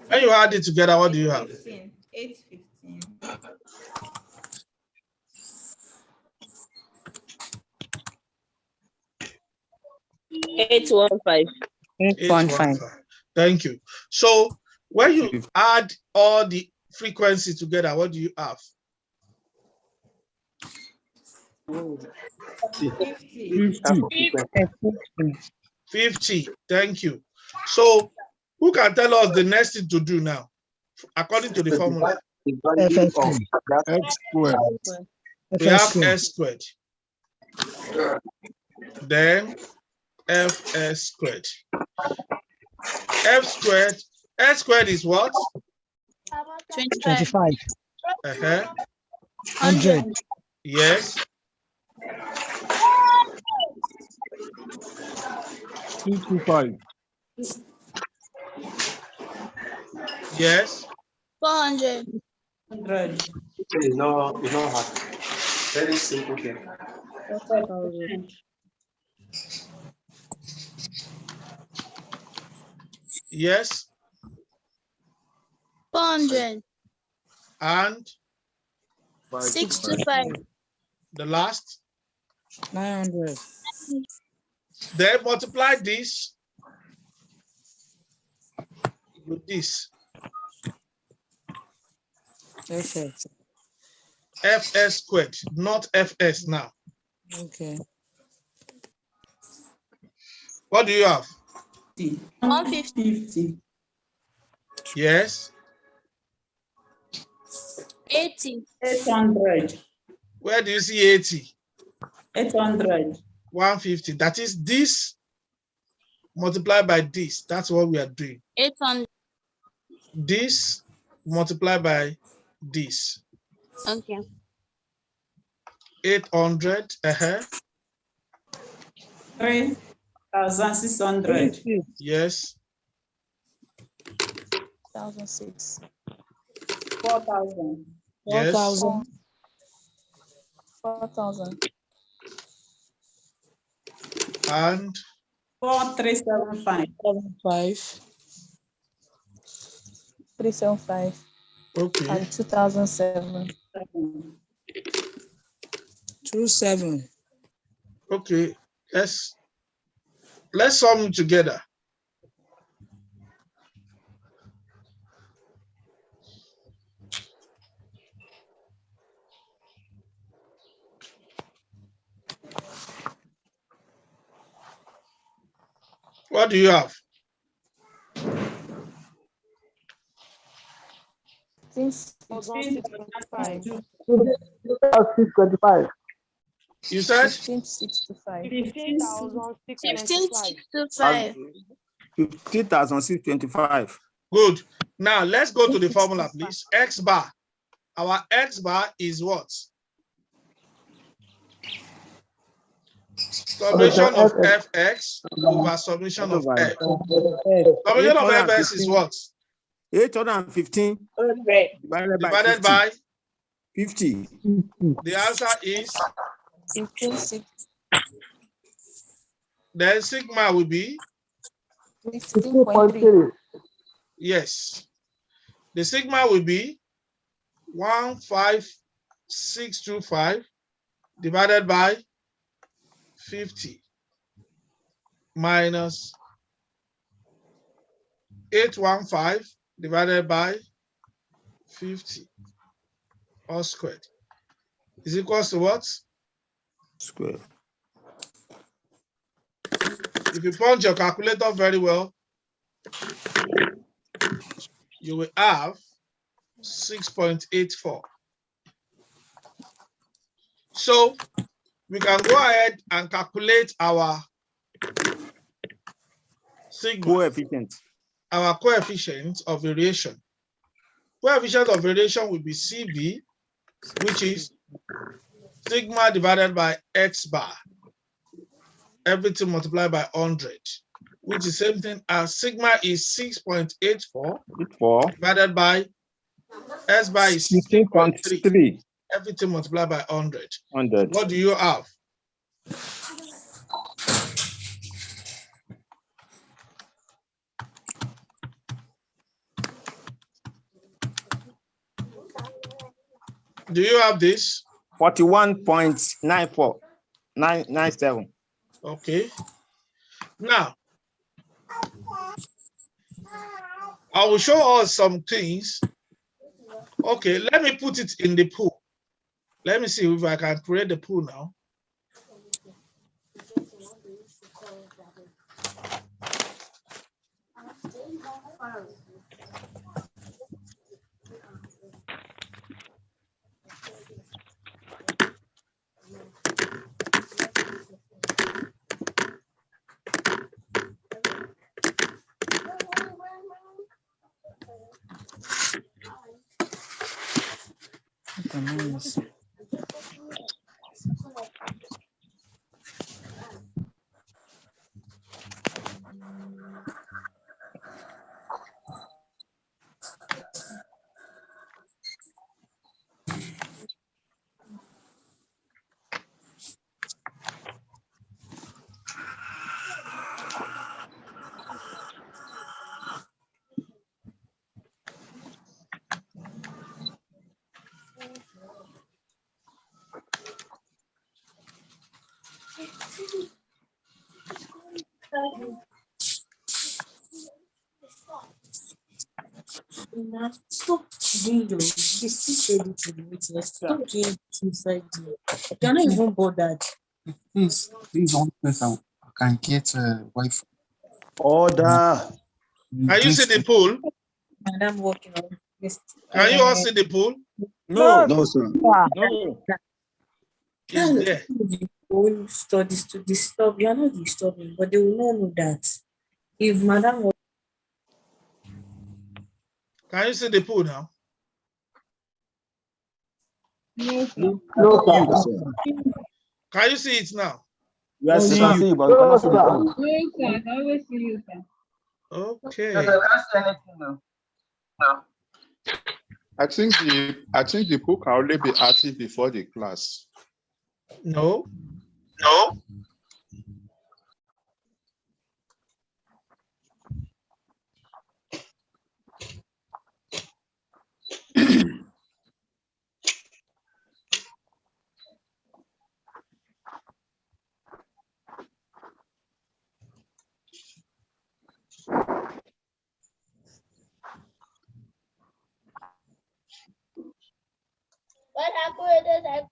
When you add it together, what do you have? 15. 815. 815. 815. Thank you. So when you add all the frequencies together, what do you have? 50. Thank you. So who can tell us the next thing to do now, according to the formula? F squared. We have S squared. Then Fs squared. F squared. S squared is what? 25. 100. Yes. 225. Yes. 400. 100. It's not hard. Very simple thing. 5,000. Yes. 400. And 625. the last. 900. Then multiply this with this. FX. Fs squared, not Fs now. Okay. What do you have? 150. Yes. 80. 800. Where do you see 80? 800. 150. That is this multiplied by this. That's what we are doing. 800. This multiplied by this. Okay. 800. 3,600. Yes. 1,006. 4,000. Yes. 4,000. 4,000. And 4,375. 375. okay. And 2007. 27. Okay. Let's sum them together. What do you have? 625. 625. You said 1565. 1565. 50,625. good. Now let's go to the formula, please. X bar. Our X bar is what? Summation of Fx over summation of F. Summation of Fs is what? 815 divided by 50. The answer is 1560. Then sigma will be 15.3. yes. The sigma will be 15625 divided by 50 minus 815 divided by 50 all squared is equals to what? Square. If you punch your calculator very well, you will have 6.84. So we can go ahead and calculate our sigma, Coefficient. our coefficient of variation. Coefficient of variation will be CV, which is sigma divided by X bar, everything multiplied by 100, which is same thing as sigma is 6.84 divided by S bar is 16.3, everything multiplied by 100. What do you have? Do you have this? 41.947. Okay. Now, I will show us some things. Okay, let me put it in the pool. Let me see if I can create the pool now. Stop doing your this ready to the witness. Stop doing it inside you. You're not even bothered. Please, one person I can get Wi-Fi. Order. Can you see the pool? And I'm working on this. Can you all see the pool? No. No, sir. No. It's there. All studies to disturb. You're not disturbing, but they will not know that. If Madam was Can you see the pool now? No, sir. No, No, sir. Can you see it now? we are We seeing can you. see, but we cannot see the pool. No, sir. I can always see you, sir. Okay. I can't see anything now. I think the book can only be active before the class. No. No. What happened?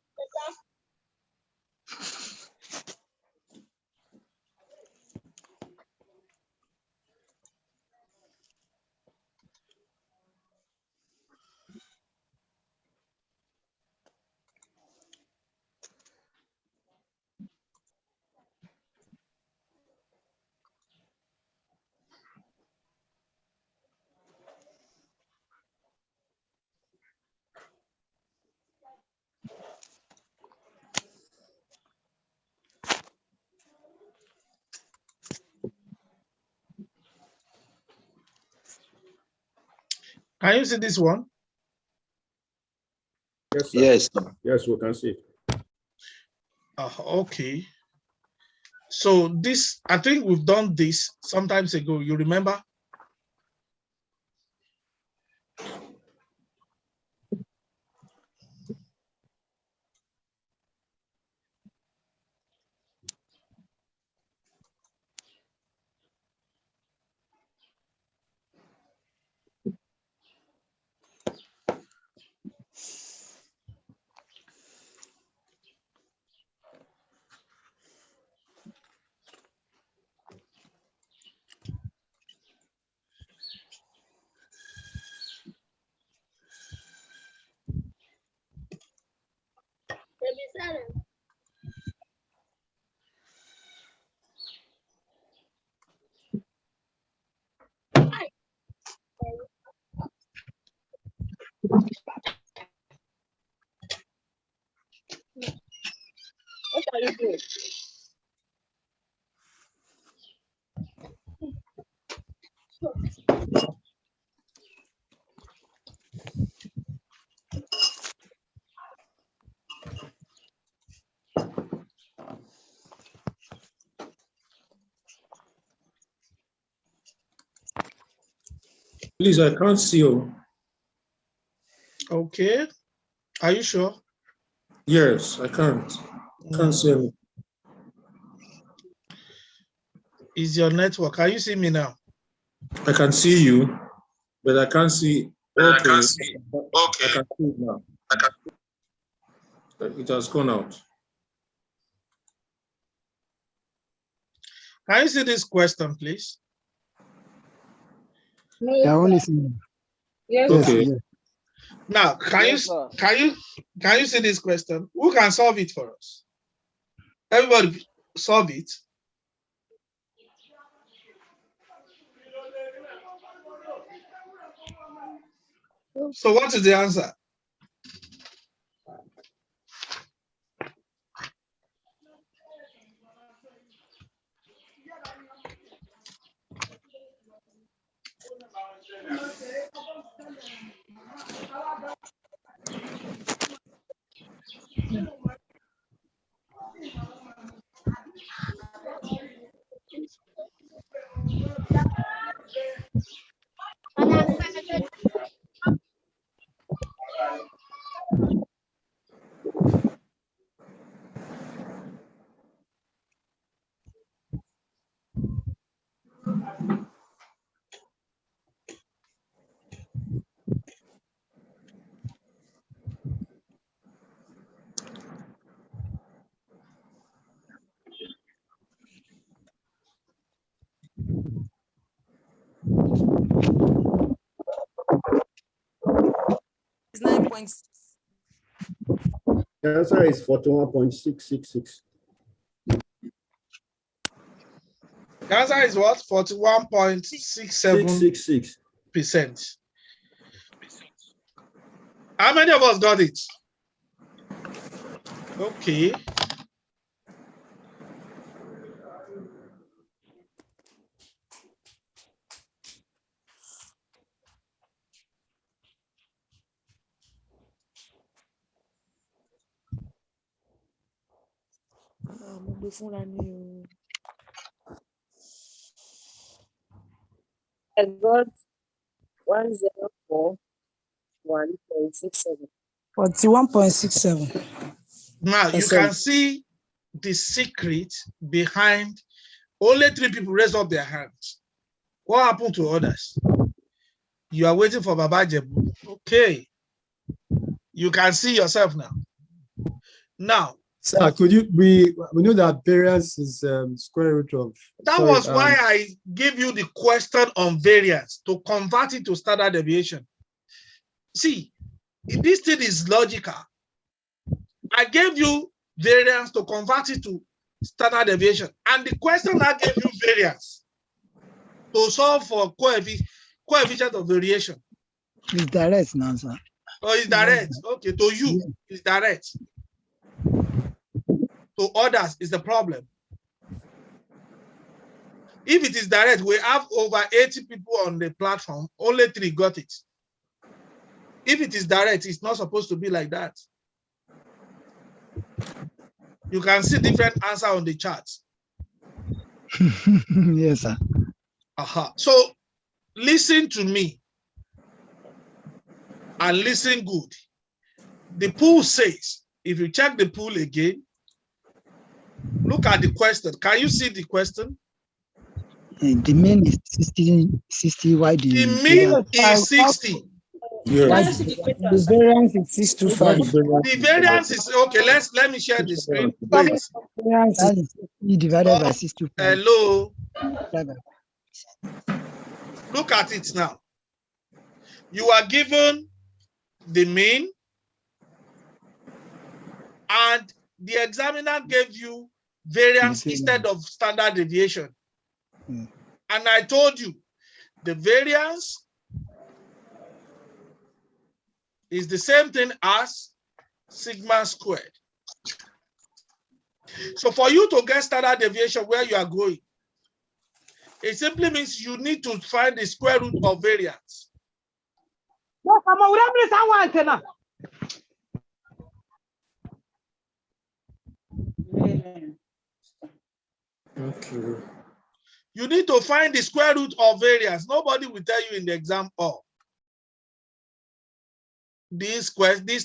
Can you see this one? Yes, sir. Yes, sir. Yes, we can see. Okay. So this, I think we've done this sometimes ago. You remember? What are you doing? Please, I can't see you. Okay. Are you sure? Yes, I can't. Can't see any. Is your network? Can you see me now? I can see you, but I can't see. Okay. I can't see. Okay. I can see it now. It has gone out. Can you see this question, please? Yeah, only see. Yes, Okay. Yes. Now, can you see this question? Who can solve it for us? Everybody solve it. So what is the answer? It's 9.6. The answer is 41.666. The answer is what? 41.67%. How many of us got it? Okay. I got 104.167. 41.67. Now you can see the secret behind only 3 people raise up their hands. What happened to others? You are waiting for Baba Jebu. Okay. You can see yourself now. Now, sir, could you we know that variance is square root of that was why I gave you the question on variance to convert it to standard deviation. See, this thing is logical. I gave you variance to convert it to standard deviation, and the question I gave you variance to solve for coefficient of variation. It's direct now, sir. Oh, it's direct. Okay, to you, it's direct. To others, is the problem. If it is direct, we have over 80 people on the platform, only 3 got it. If it is direct, it's not supposed to be like that. You can see different answer on the chart. Yes, sir. So listen to me and listen good. The pool says, if you check the pool again, look at the question. Can you see the question? The mean is 60. Why the mean is 60. Yes. The variance is 625. The variance is okay. Let me share the screen. Wait. Variance is 60 divided by 625. Hello. Look at it now. You are given the mean, and the examiner gave you variance instead of standard deviation. And I told you the variance is the same thing as sigma squared. So for you to get standard deviation where you are going, it simply means you need to find the square root of variance. Okay. You need to find the square root of variance. Nobody will tell you in the exam. this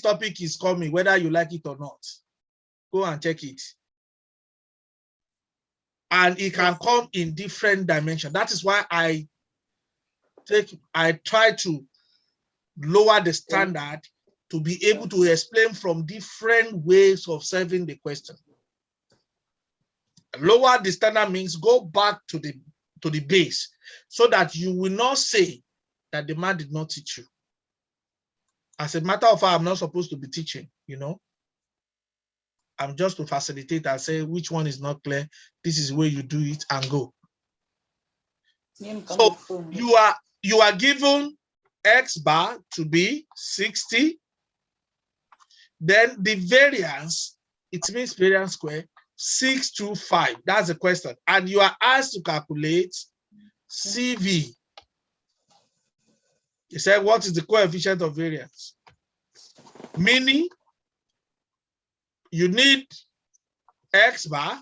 topic is coming, whether you like it or not. Go and check it. And it can come in different dimensions. That is why I try to lower the standard to be able to explain from different ways of solving the question. Lower the standard means go back to the base so that you will not say that the man did not teach you. As a matter of fact, I'm not supposed to be teaching, you know. I'm just to facilitate and say which one is not clear. This is where you do it and go. So you are given X bar to be 60. Then the variance, it means variance square, 625. That's the question. And you are asked to calculate CV. You said, what is the coefficient of variance? Meaning, you need X bar.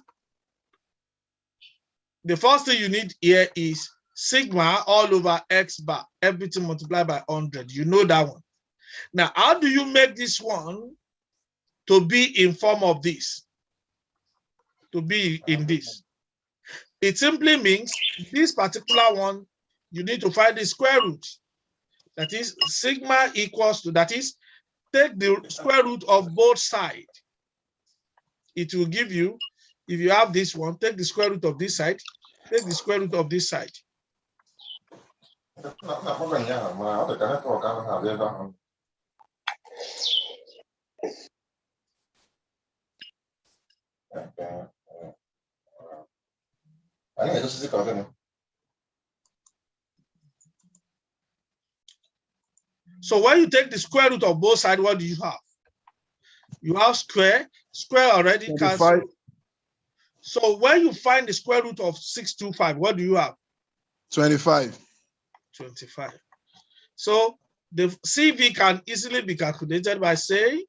The first thing you need here is sigma all over X bar, everything multiplied by 100. You know that one. Now, how do you make this one to be in form of this? To be in this? It simply means this particular one, you need to find the square root. That is, sigma equals to, that is, take the square root of both sides. It will give you, if you have this one, take the square root of this side, take the square root of this side. So when you take the square root of both sides, what do you have? You have square already cancelled. So when you find the square root of 625, what do you have? 25. 25. So the CV can easily be calculated by saying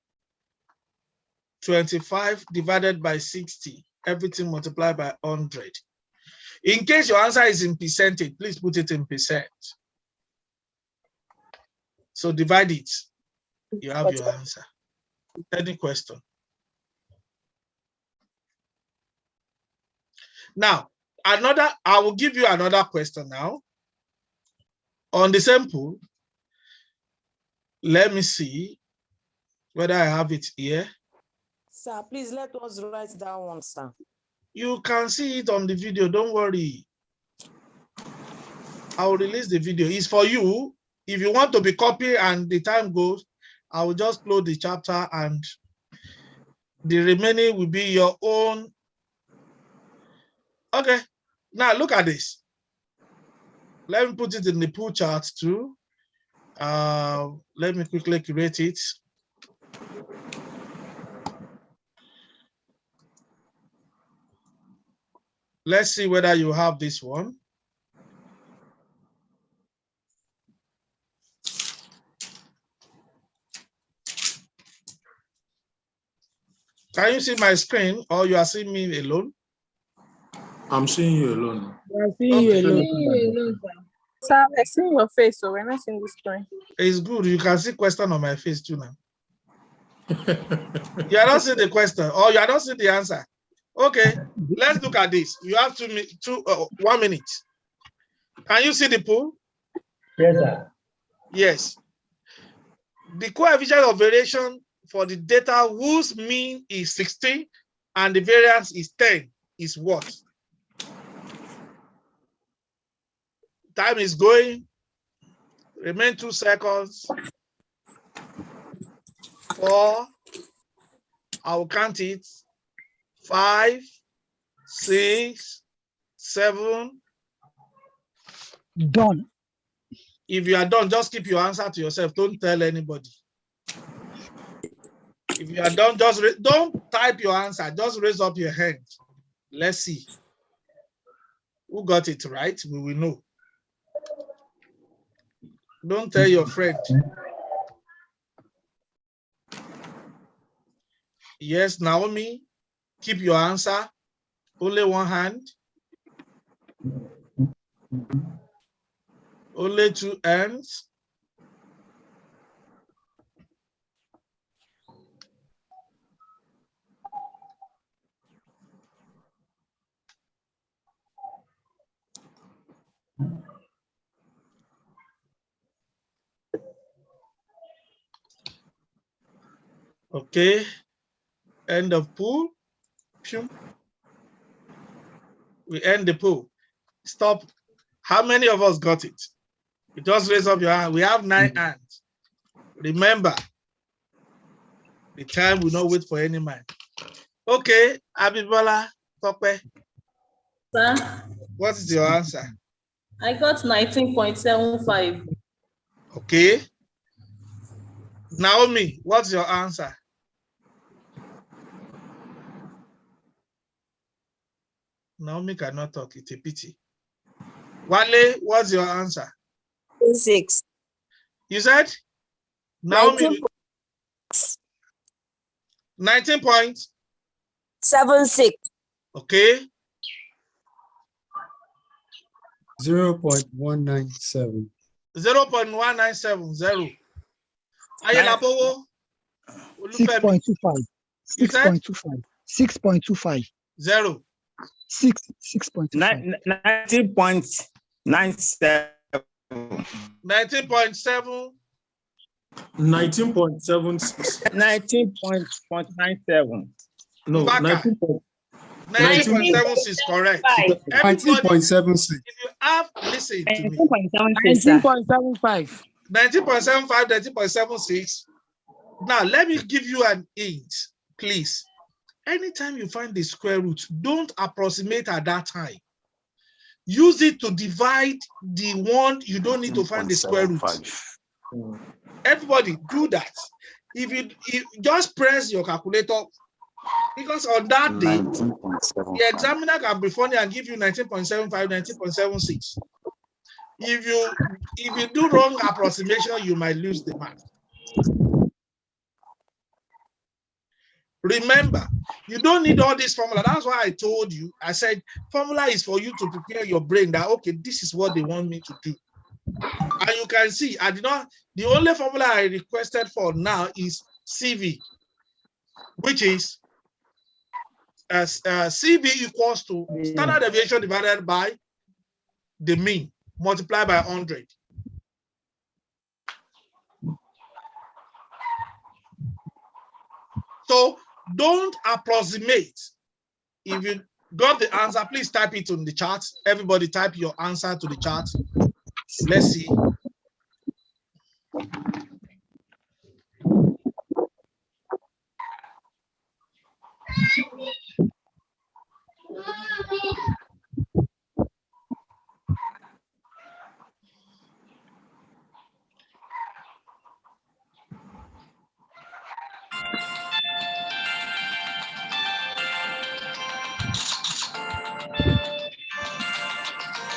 25 divided by 60, everything multiplied by 100. In case your answer is in percentage, please put it in percent. So divide it. You have your answer. Any question? Now, I will give you another question now. On the same pool, let me see whether I have it here. Sir, please let us write that one, sir. You can see it on the video, don't worry. I will release the video. It's for you. If you want to be copied and the time goes, I will just close the chapter and the remaining will be your own. Okay, now look at this. Let me put it in the pool chart too. Let me quickly create it. Let's see whether you have this one. Can you see my screen or you are seeing me alone? I'm seeing you alone. I'm seeing you alone. Sir, I see your face, so we're not seeing the screen. It's good. You can see question on my face too now. You are not seeing the question or you are not seeing the answer. Okay, let's look at this. You have 1 minute. Can you see the pool? Yes, sir. Yes. The coefficient of variation for the data whose mean is 60 and the variance is 10 is what? Time is going. Remain 2 seconds. 4. I will count it. 5, 6, 7. Done. If you are done, just keep your answer to yourself. Don't tell anybody. If you are done, just don't type your answer. Just raise up your hand. Let's see. Who got it right? We will know. Don't tell your friend. Yes, Naomi, keep your answer. Only one hand. Only 2 hands. Okay. End of pool. We end the pool. Stop. How many of us got it? You just raise up your hand. We have 9 hands. Remember, the time will not wait for any man. Okay, Abibola, Tope. Sir, What is your answer? I got 19.75. Okay. Naomi, what's your answer? Naomi cannot talk. It's a pity. Wale, what's your answer? 6. You said? Naomi. 19.76. Okay. 0.197. 0.1970. Ayelabowo. 6.25. 6.25. 6.25. 0. 6.25. 19.97. 19.7. 19.76. 19.97. No, Mbaka. 19.76 correct. 19.76. If you have, listen to me. 19.75. 19.75, 19.76. Now, let me give you an hint, please. Anytime you find the square root, don't approximate at that time. Use it to divide the one you don't need to find the square root. Everybody, do that. If you just press your calculator, because on that day, the examiner can be funny and give you 19.75, 19.76. If you do wrong approximation, you might lose the mark. Remember, you don't need all this formula. That's why I told you, I said, formula is for you to prepare your brain that, okay, this is what they want me to do. And you can see, the only formula I requested for now is CV, which is CV equals to standard deviation divided by the mean, multiplied by 100. So don't approximate. If you got the answer, please type it on the chat. Everybody type your answer to the chat. Let's see.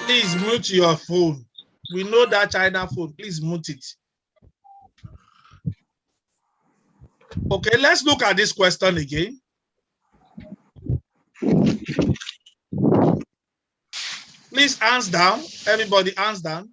Please mute your phone. We know that China phone. Please mute it. Okay, let's look at this question again. Please hands down. Everybody hands down.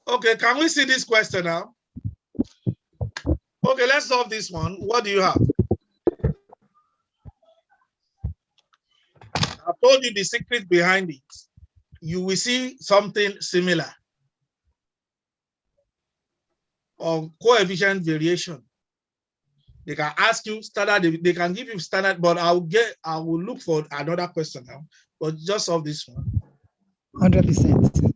Okay, can we see this question now? Okay, let's solve this one. What do you have? I told you the secret behind it. You will see something similar on coefficient variation. They can ask you standard, they can give you standard, but I will look for another question now. But just solve this one. 100%.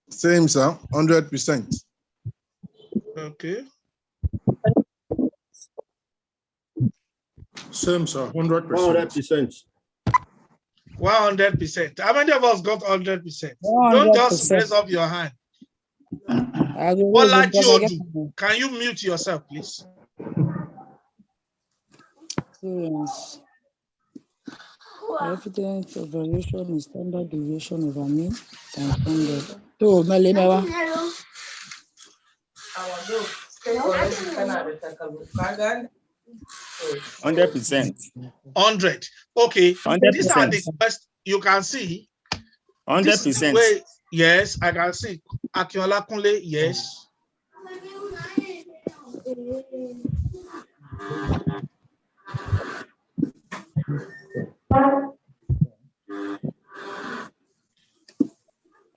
Same, sir. 100%. Okay. Same, sir. 100%. 100%. How many of us got 100%? Don't just raise up your hand. Can you mute yourself, please? Coefficient of variation is standard deviation over mean times 100. So, Melina, 100%. 100. Okay. These are 100%. the questions you can see. This is the 100%. way. Yes, I can see. Akinola Kunle, yes.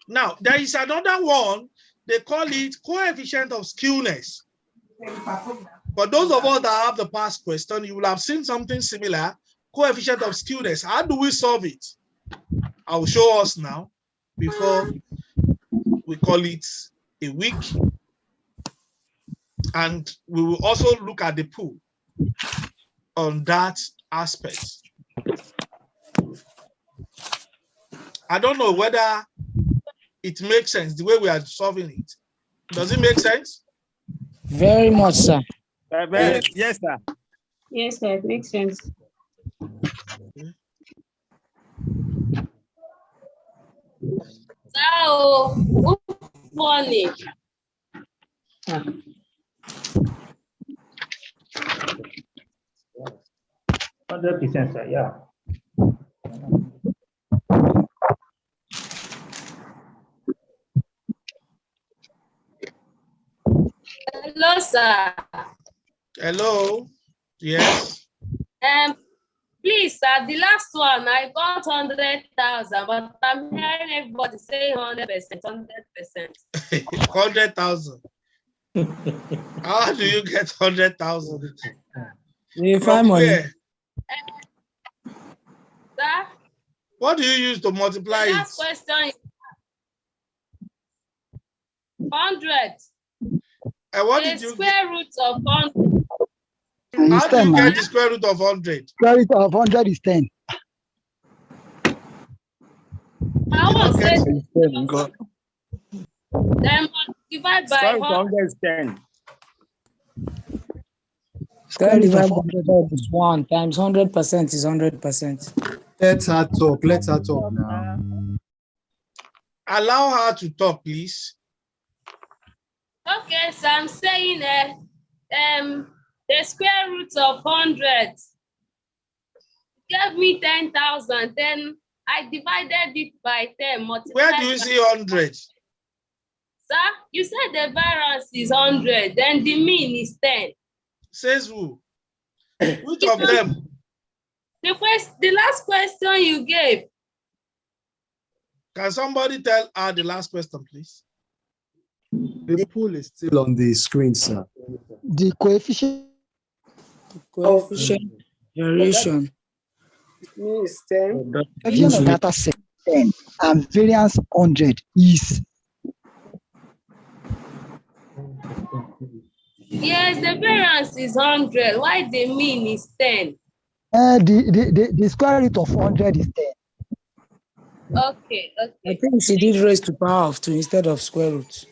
Now, there is another one. They call it coefficient of skewness. For those of us that have the past question, you will have seen something similar. Coefficient of skewness. How do we solve it? I will show us now before we call it a week. And we will also look at the pool on that aspect. I don't know whether it makes sense the way we are solving it. Does it make sense? very much, sir. Yes, sir. Yes, sir. It makes sense. So, funny. Sir. Yeah. Hello, sir. Hello. Yes. Please, sir, the last one I got 100,000, but I'm hearing everybody say 100%, 100%. 100,000. How do you get 100,000? From where? Sir? What do you use to multiply The it? last question is 100. And what The did you square root of 100. How do you get the square root of 100? Square root of 100 is 10. I was saying God. then divide by Square root of 100. 100 is 10. Square root of 100 is 1 times 100% is 100%. Let her talk. Let her talk now. Allow her to talk, please. Okay, so I'm saying the square root of 100 gave me 10,000. Then I divided it by 10. Where do you see 100? Sir, you said the variance is 100, then the mean is 10. Says who? Which of them? The last question you gave. Can somebody tell her the last question, please? The pool is still on the screen, sir. The coefficient Variation Means 10. coefficient of data set 10 and variance 100 is. Yes, the variance is 100. Why the mean is 10? The square root of 100 is 10. Okay. I think she did raise to power of 2 instead of square root.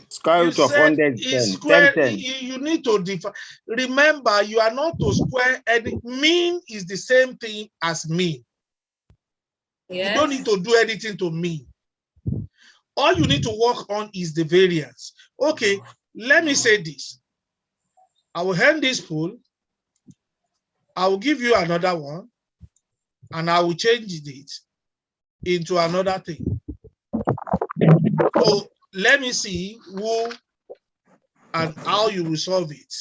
Square root of 100 is 10. Square, 10. you need to define. Remember, you are not to square any. Mean is the same thing as mean. Yes. You don't need to do anything to mean. All you need to work on is the variance. Okay, let me say this. I will end this pool. I will give you another one, and I will change it into another thing. So let me see who and how you will solve it.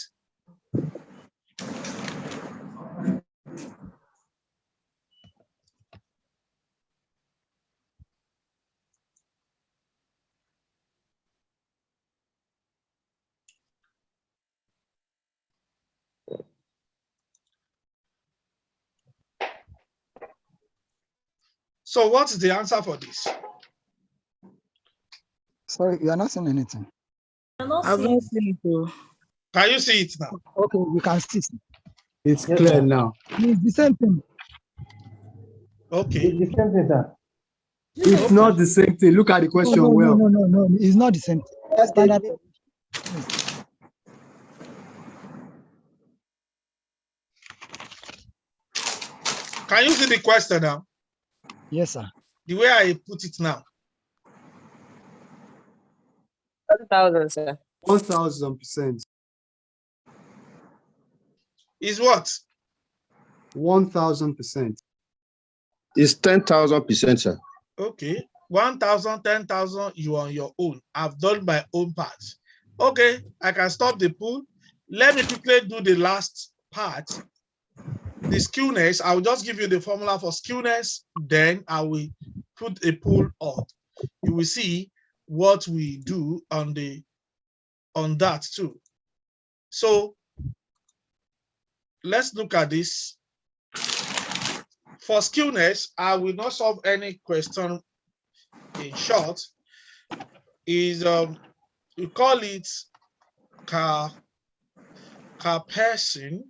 So what's the answer for this? Sorry, you are not seeing anything. I've not seen it. Can you see it now? Okay, you can see. It's clear now. It's the same thing. Okay. It's the same thing, sir. It's not the same thing. Look at the question well. No. It's not the same thing. Standard. Can you see the question now? Yes, sir. The way I put it now. 1,000, sir. 1,000%. Is what? 1,000%. It's 10,000%, sir. Okay. 1,000, 10,000, you on your own. I've done my own part. Okay, I can stop the pool. Let me quickly do the last part. The skewness, I'll just give you the formula for skewness, then I will put a pool up. You will see what we do on that too. So let's look at this. For skewness, I will not solve any question in short. Is we call it Capacin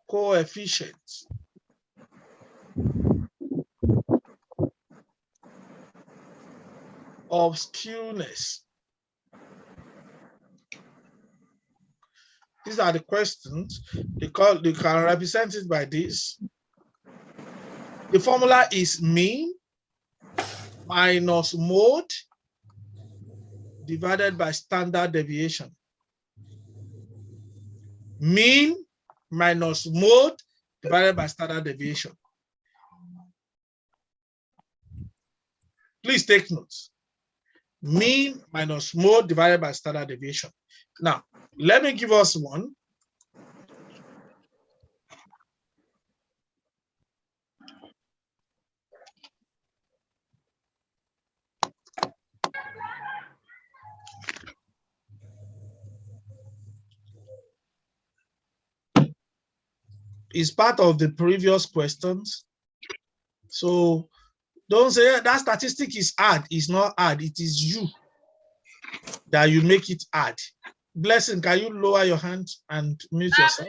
coefficient of skewness. These are the questions. They can represent it by this. The formula is mean minus mode divided by standard deviation. Mean minus mode divided by standard deviation. Please take notes. Mean minus mode divided by standard deviation. Now, let me give us one. It's part of the previous questions. So don't say that statistic is hard. It's not hard. It is you that you make it hard. Blessing, can you lower your hand and mute yourself?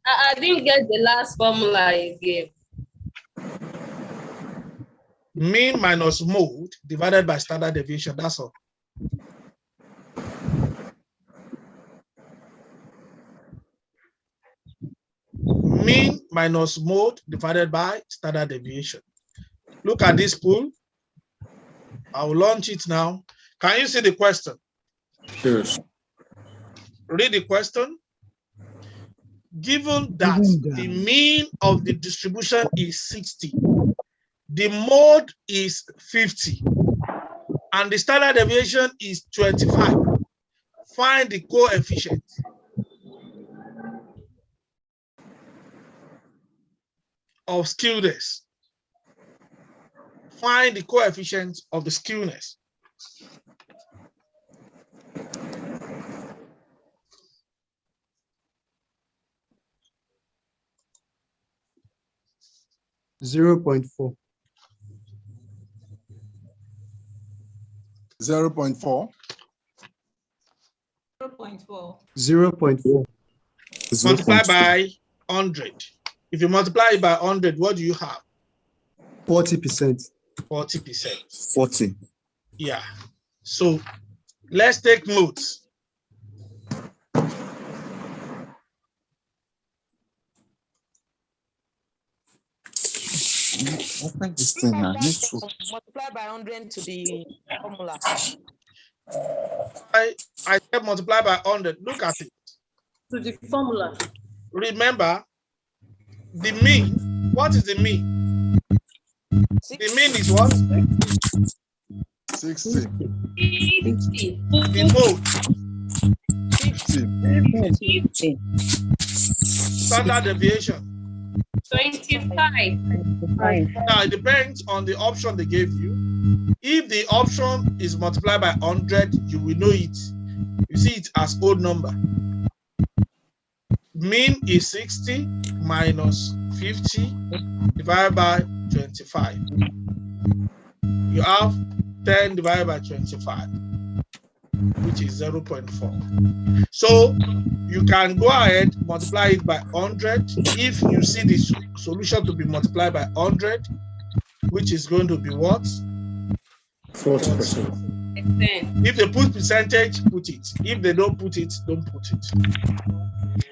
I didn't get the last formula you gave. Mean minus mode divided by standard deviation. That's all. Mean minus mode divided by standard deviation. Look at this pool. I will launch it now. Can you see the question? Yes. Read the question. Given that the mean of the distribution is 60, the mode is 50, and the standard deviation is 25, find the coefficient of skewness. Find the coefficient of the skewness. .4. 0.4. 0.4. 0.4. Multiply by 100. If you multiply it by 100, what do you have? 40%. 40%. 40. Yeah. So let's take notes. Multiply by 100 to the formula. I said multiply by 100. Look at it. To the formula. Remember, the mean. What is the mean? The mean is what? 60. 50. The mode. 50. Standard deviation. 25. Now it depends on the option they gave you. If the option is multiplied by 100, you will know it. You see it as odd number. Mean is 60 minus 50 divided by 25. You have 10 divided by 25, which is 0.4. So you can go ahead, multiply it by 100. If you see the solution to be multiplied by 100, which is going to be what? 40%. 10. If they put percentage, put it. If they don't put it, don't put it.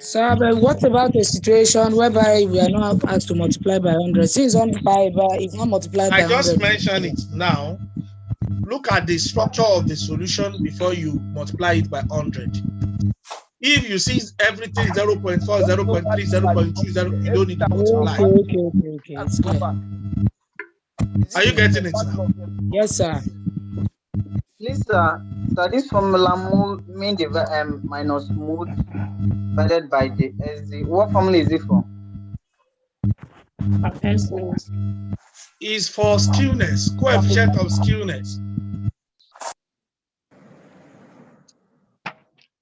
Sir, but what about a situation whereby we are not asked to multiply by 100? Since 100 is not multiplied by I just 100. mentioned it now. Look at the structure of the solution before you multiply it by 100. If you see everything 0.4, 0.3, 0.2, you don't need to multiply. Okay. It's clear. Are you getting it now? Yes, sir. Please, so this formula mean minus mode divided by the SD. What formula is it for? Is for skewness, coefficient of skewness.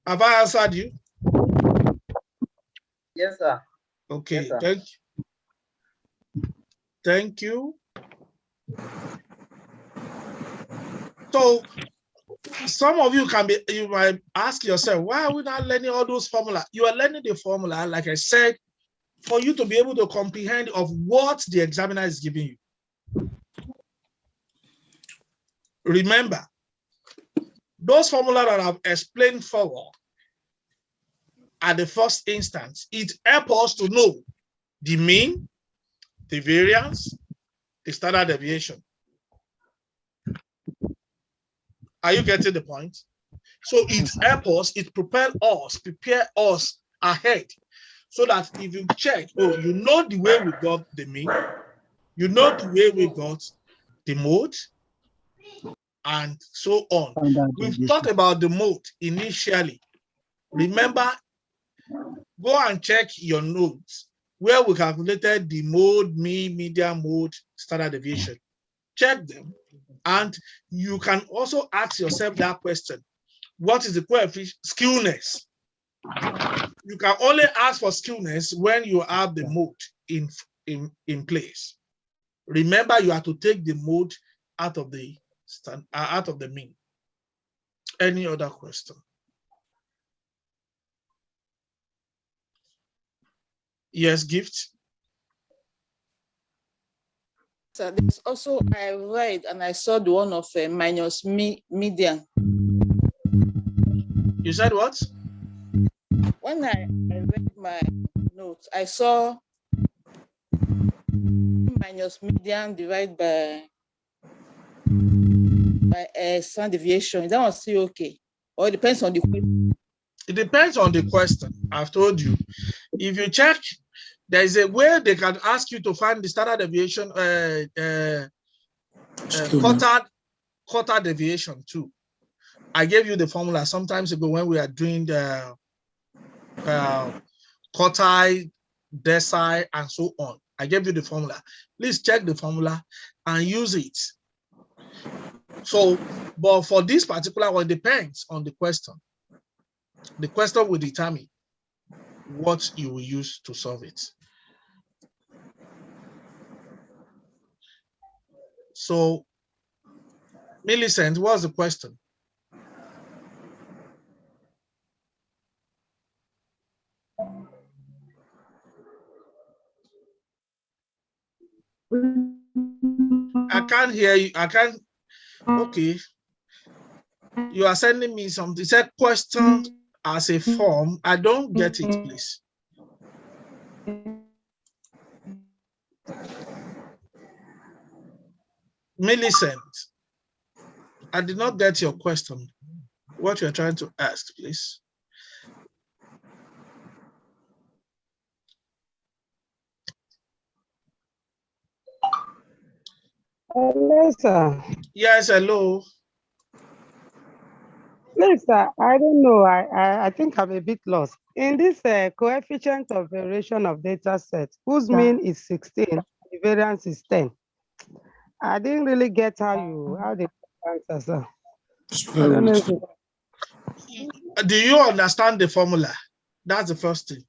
Have I answered you? Yes, sir. Okay, Yes, sir. Thank you. So some of you might ask yourself, why are we not learning all those formulas? You are learning the formula, like I said, for you to be able to comprehend of what the examiner is giving you. Remember, those formulas that I've explained forward at the first instance, it helps us to know the mean, the variance, the standard deviation. Are you getting the point? So it helps us, it prepare us ahead, so that if you check, oh, you know the way we got the mean, you know the way we got the mode, and so on. We've talked about the mode initially. Remember, go and check your notes where we calculated the mode, mean, median mode, standard deviation. Check them, and you can also ask yourself that question. What is the coefficient skewness? You can only ask for skewness when you have the mode in place. Remember, you have to take the mode out of the mean. Any other question? Yes, Gift. So there's also, I read and I saw the one of minus median. You said what? When I read my notes, I saw minus median divided by standard deviation. That was still okay, or it depends on the question. It depends on the question. I've told you. If you check, there is a way they can ask you to find the standard deviation, quarter deviation too. I gave you the formula sometimes ago when we are doing the quartile, decile, and so on. I gave you the formula. Please check the formula and use it. So, but for this particular one, it depends on the question. The question will determine what you will use to solve it. So, Millicent, what's the question? I can't hear you. I can't. Okay. You are sending me something. It said question as a form. I don't get it, please. Millicent, I did not get your question. What you're trying to ask, please. Hello, sir. Yes, hello. Please, sir, I don't know. I think I'm a bit lost. In this coefficient of variation of data set, whose mean is 16, the variance is 10. I didn't really get how the answer, sir. I don't know if Do you understand the formula? That's the first thing.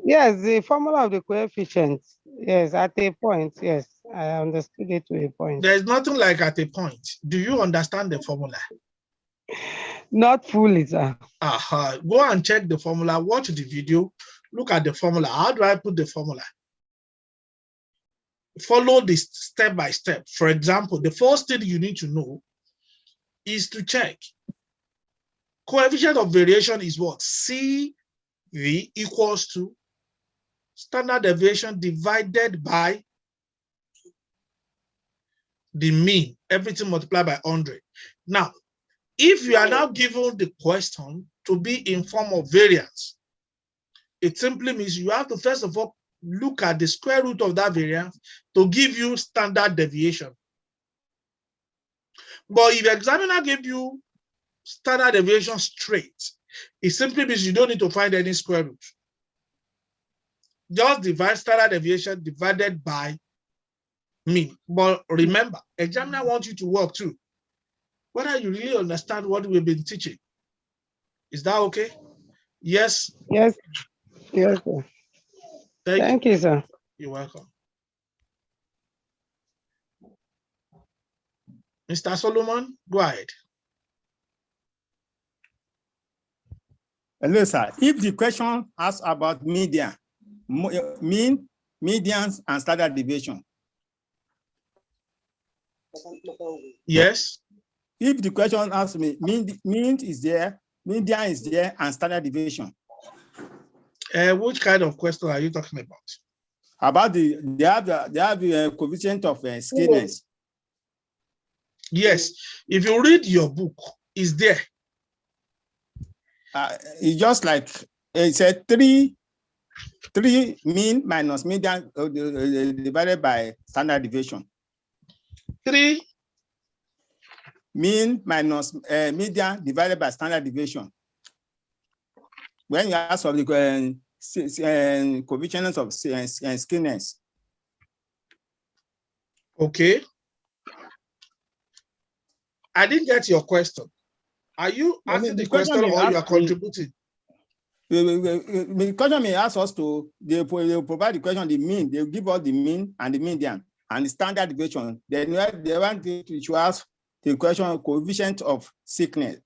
Yes, the formula of the coefficient. Yes, at a point. Yes, I understood it to a point. There's nothing like at a point. Do you understand the formula? Not fully, sir. Go and check the formula, watch the video, look at the formula. How do I put the formula? follow this step by step. For example, the first thing you need to know is to check coefficient of variation is what? CV equals to standard deviation divided by the mean, everything multiplied by 100. Now, if you are now given the question to be in form of variance, it simply means you have to first of all look at the square root of that variance to give you standard deviation. But if the examiner gave you standard deviation straight, it simply means you don't need to find any square root. Just divide standard deviation divided by mean. But remember, examiner wants you to work too. Whether you really understand what we've been teaching. Is that okay? Yes? Yes. Yes, sir. Thank you, sir. You're welcome. Mr. Solomon, go ahead. Hello, sir. If the question asks about median, mean, medians, and standard deviation. Yes. If the question asks me, mean is there, median is there, and standard deviation. Which kind of question are you talking about? About they have the coefficient of skewness. Yes. If you read your book, it's there. It's just like it said 3 mean minus median divided by standard deviation. 3 mean minus median divided by standard deviation. When you ask for the coefficient of skewness. Okay. I didn't get your question. Are you asking the question or you are contributing? The question may ask us to, they provide the question, the mean, they give us the mean and the median and the standard deviation. Then they want to ask the question coefficient of skewness.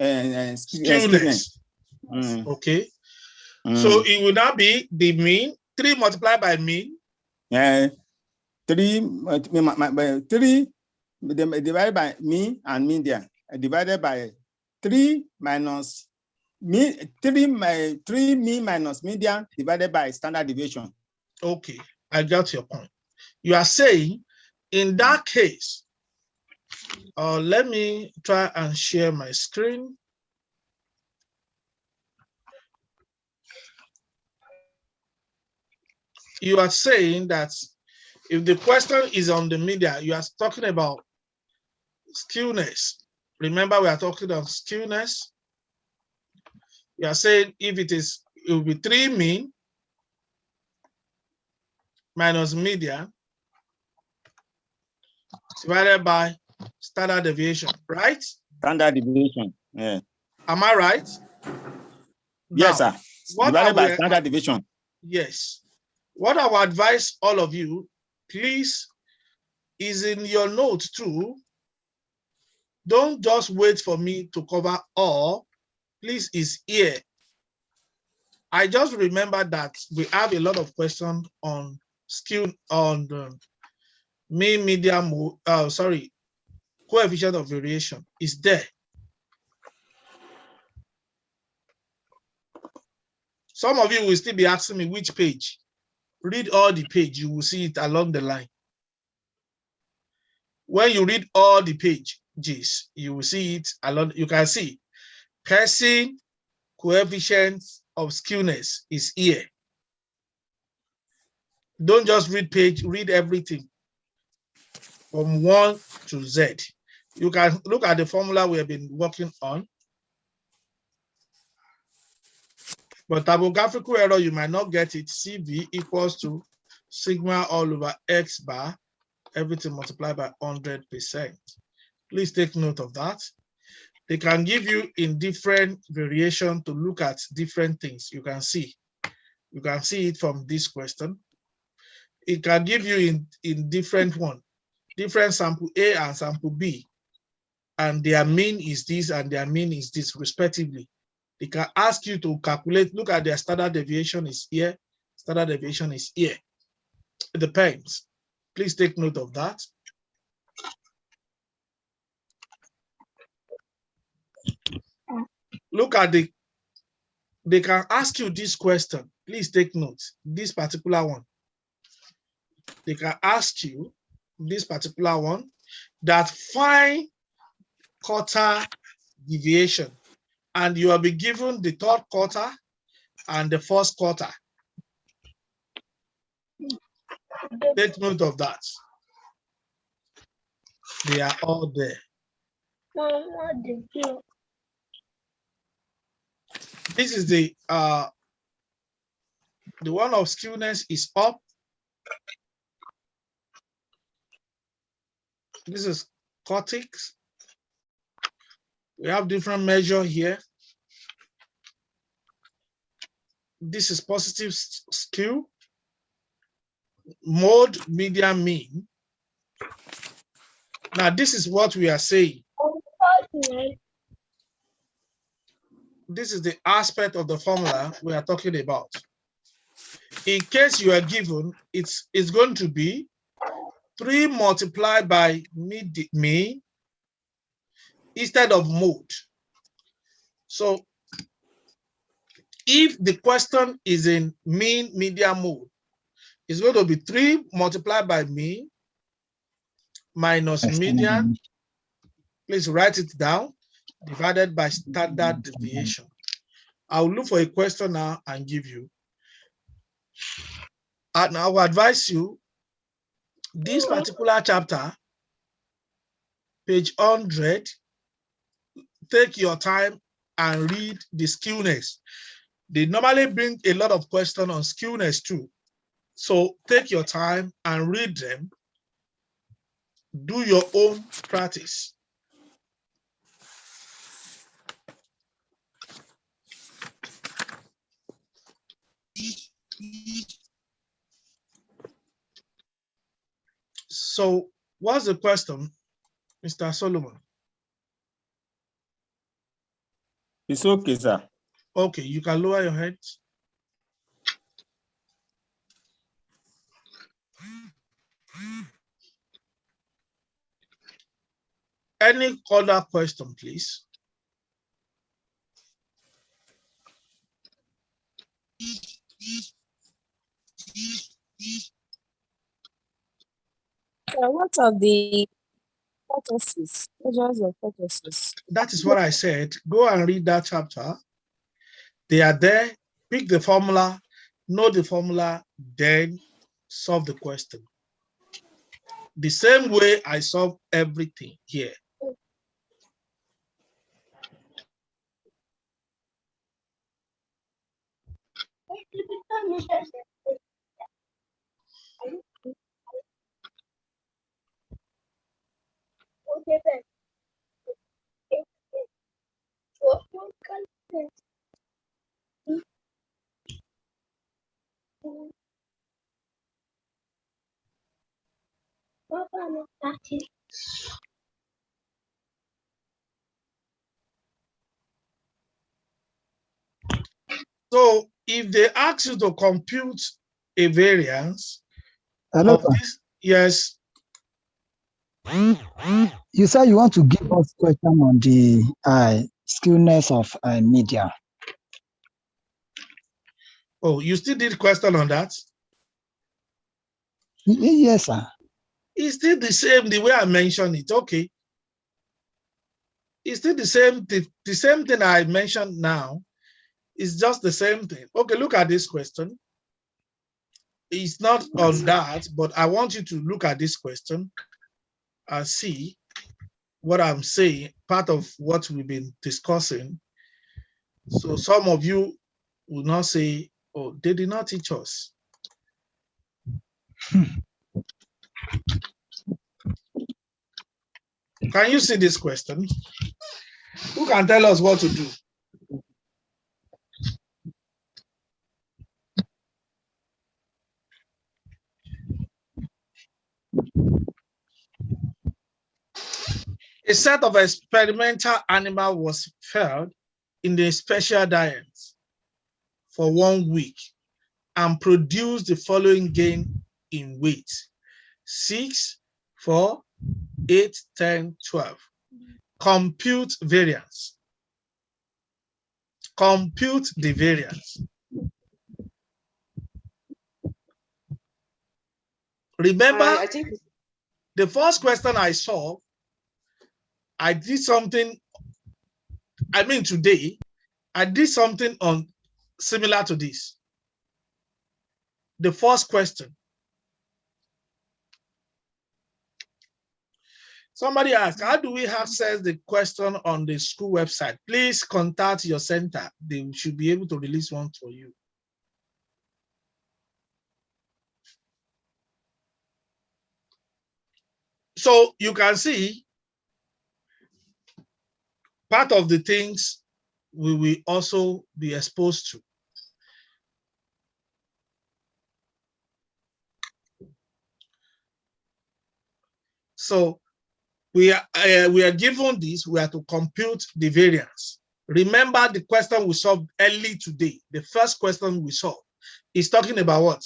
Okay. So it will now be the mean, 3 multiplied by mean. 3 divided by mean and median divided by 3 minus mean, 3 mean minus median divided by standard deviation. Okay, I got your point. You are saying in that case, let me try and share my screen. You are saying that if the question is on the media, you are talking about skewness. Remember, we are talking about skewness. You are saying if it will be 3 mean minus median divided by standard deviation, right? Standard deviation, yeah. Am I right? Yes, now, sir. Divided by standard deviation. Yes. What I would advise all of you, please, is in your notes too. Don't just wait for me to cover all. Please, is here. I just remember that we have a lot of questions on mean, median, coefficient of variation is there. Some of you will still be asking me which page. Read all the page, you will see it along the line. When you read all the pages, you will see it along. You can see Pearson coefficient of skewness is here. Don't just read page, read everything from 1 to Z. You can look at the formula we have been working on. But typographical error, you might not get it. CV equals to sigma all over X bar, everything multiplied by 100%. Please take note of that. They can give you in different variation to look at different things. You can see it from this question. It can give you in different one, different sample A and sample B, and their mean is this and their mean is this respectively. They can ask you to calculate, look at their standard deviation is here, standard deviation is here. It depends. Please take note of that. Look at they can ask you this question. Please take note, this particular one. They can ask you this particular one, that find quarter deviation, and you will be given the third quarter and the first quarter. Take note of that. They are all there. This is the one of skewness is up. This is cortex. We have different measure here. This is positive skew. Mode, median, mean. Now, this is what we are saying. This is the aspect of the formula we are talking about. In case you are given, it's going to be 3 multiplied by mean instead of mode. So if the question is in mean, median, mode, it's going to be 3 multiplied by mean minus median. Please write it down, divided by standard deviation. I'll look for a question now and give you. And I will advise you, this particular chapter, page 100, take your time and read the skewness. They normally bring a lot of questions on skewness too. So take your time and read them. Do your own practice. So what's the question, Mr. Solomon? It's okay, sir. Okay, you can lower your head. Any other question, please? What are the purposes? Measures of purposes. That is what I said. Go and read that chapter. They are there. Pick the formula, know the formula, then solve the question. The same way I solve everything here. So if they ask you to compute a variance of this, yes. You said you want to give us question on the skewness of media. Oh, you still did question on that? Yes, sir. It's still the same, the way I mentioned it. Okay. It's still the same thing I mentioned now. It's just the same thing. Okay, look at this question. It's not on that, but I want you to look at this question and see what I'm saying, part of what we've been discussing. So some of you will not say, oh, they did not teach us. Can you see this question? Who can tell us what to do? A set of experimental animals was fed in a special diet for 1 week and produced the following gain in weight. 6, 4, 8, 10, 12. Compute variance. Compute the variance. Remember, I think the first question I saw, I did something, today, I did something on similar to this. The first question. Somebody asked, how do we access the question on the school website? Please contact your center. They should be able to release one for you. So you can see part of the things we will also be exposed to. So we are given this, we are to compute the variance. Remember the question we solved early today. The first question we solved is talking about what?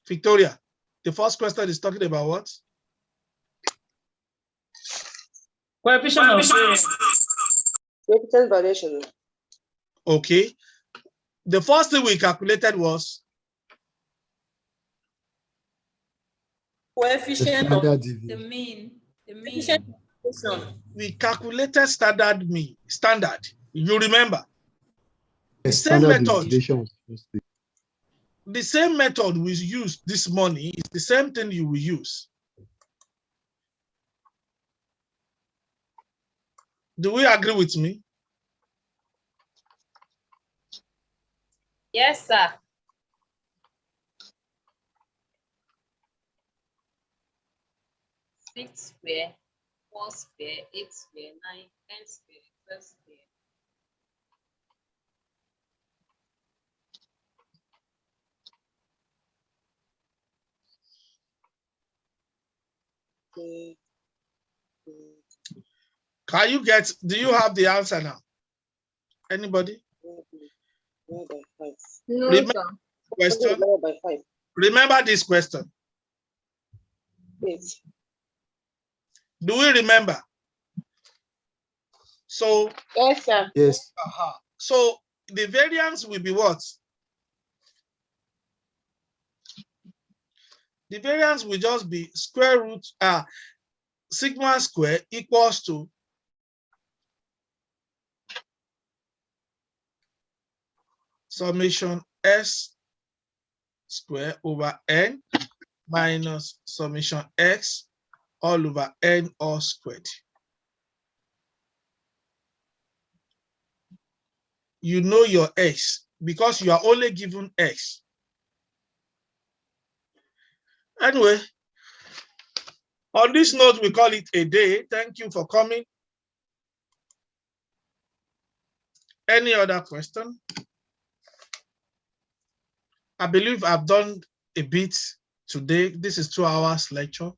Victoria, the first question is talking about what? coefficient of variation. Coefficient variation. Okay. The first thing we calculated was Coefficient of the mean. The mean. We calculated standard mean. Standard. You remember? The same standard method. deviation. The same method we used this morning is the same thing you will use. Do we agree with me? Yes, sir. Six square, 4 square, 8 square, 9, 10 square, 12 square. Can you get, do you have the answer now? Anybody? No, Remember sir. question? By 5. Remember this question. Yes. Do we remember? So Yes, sir. Yes. So the variance will be what? The variance will just be square root sigma square equals to summation s square over n minus summation x all over n all squared. You know your x because you are only given x. Anyway, on this note, we call it a day. Thank you for coming. Any other question? I believe I've done a bit today. This is 2 hours lecture.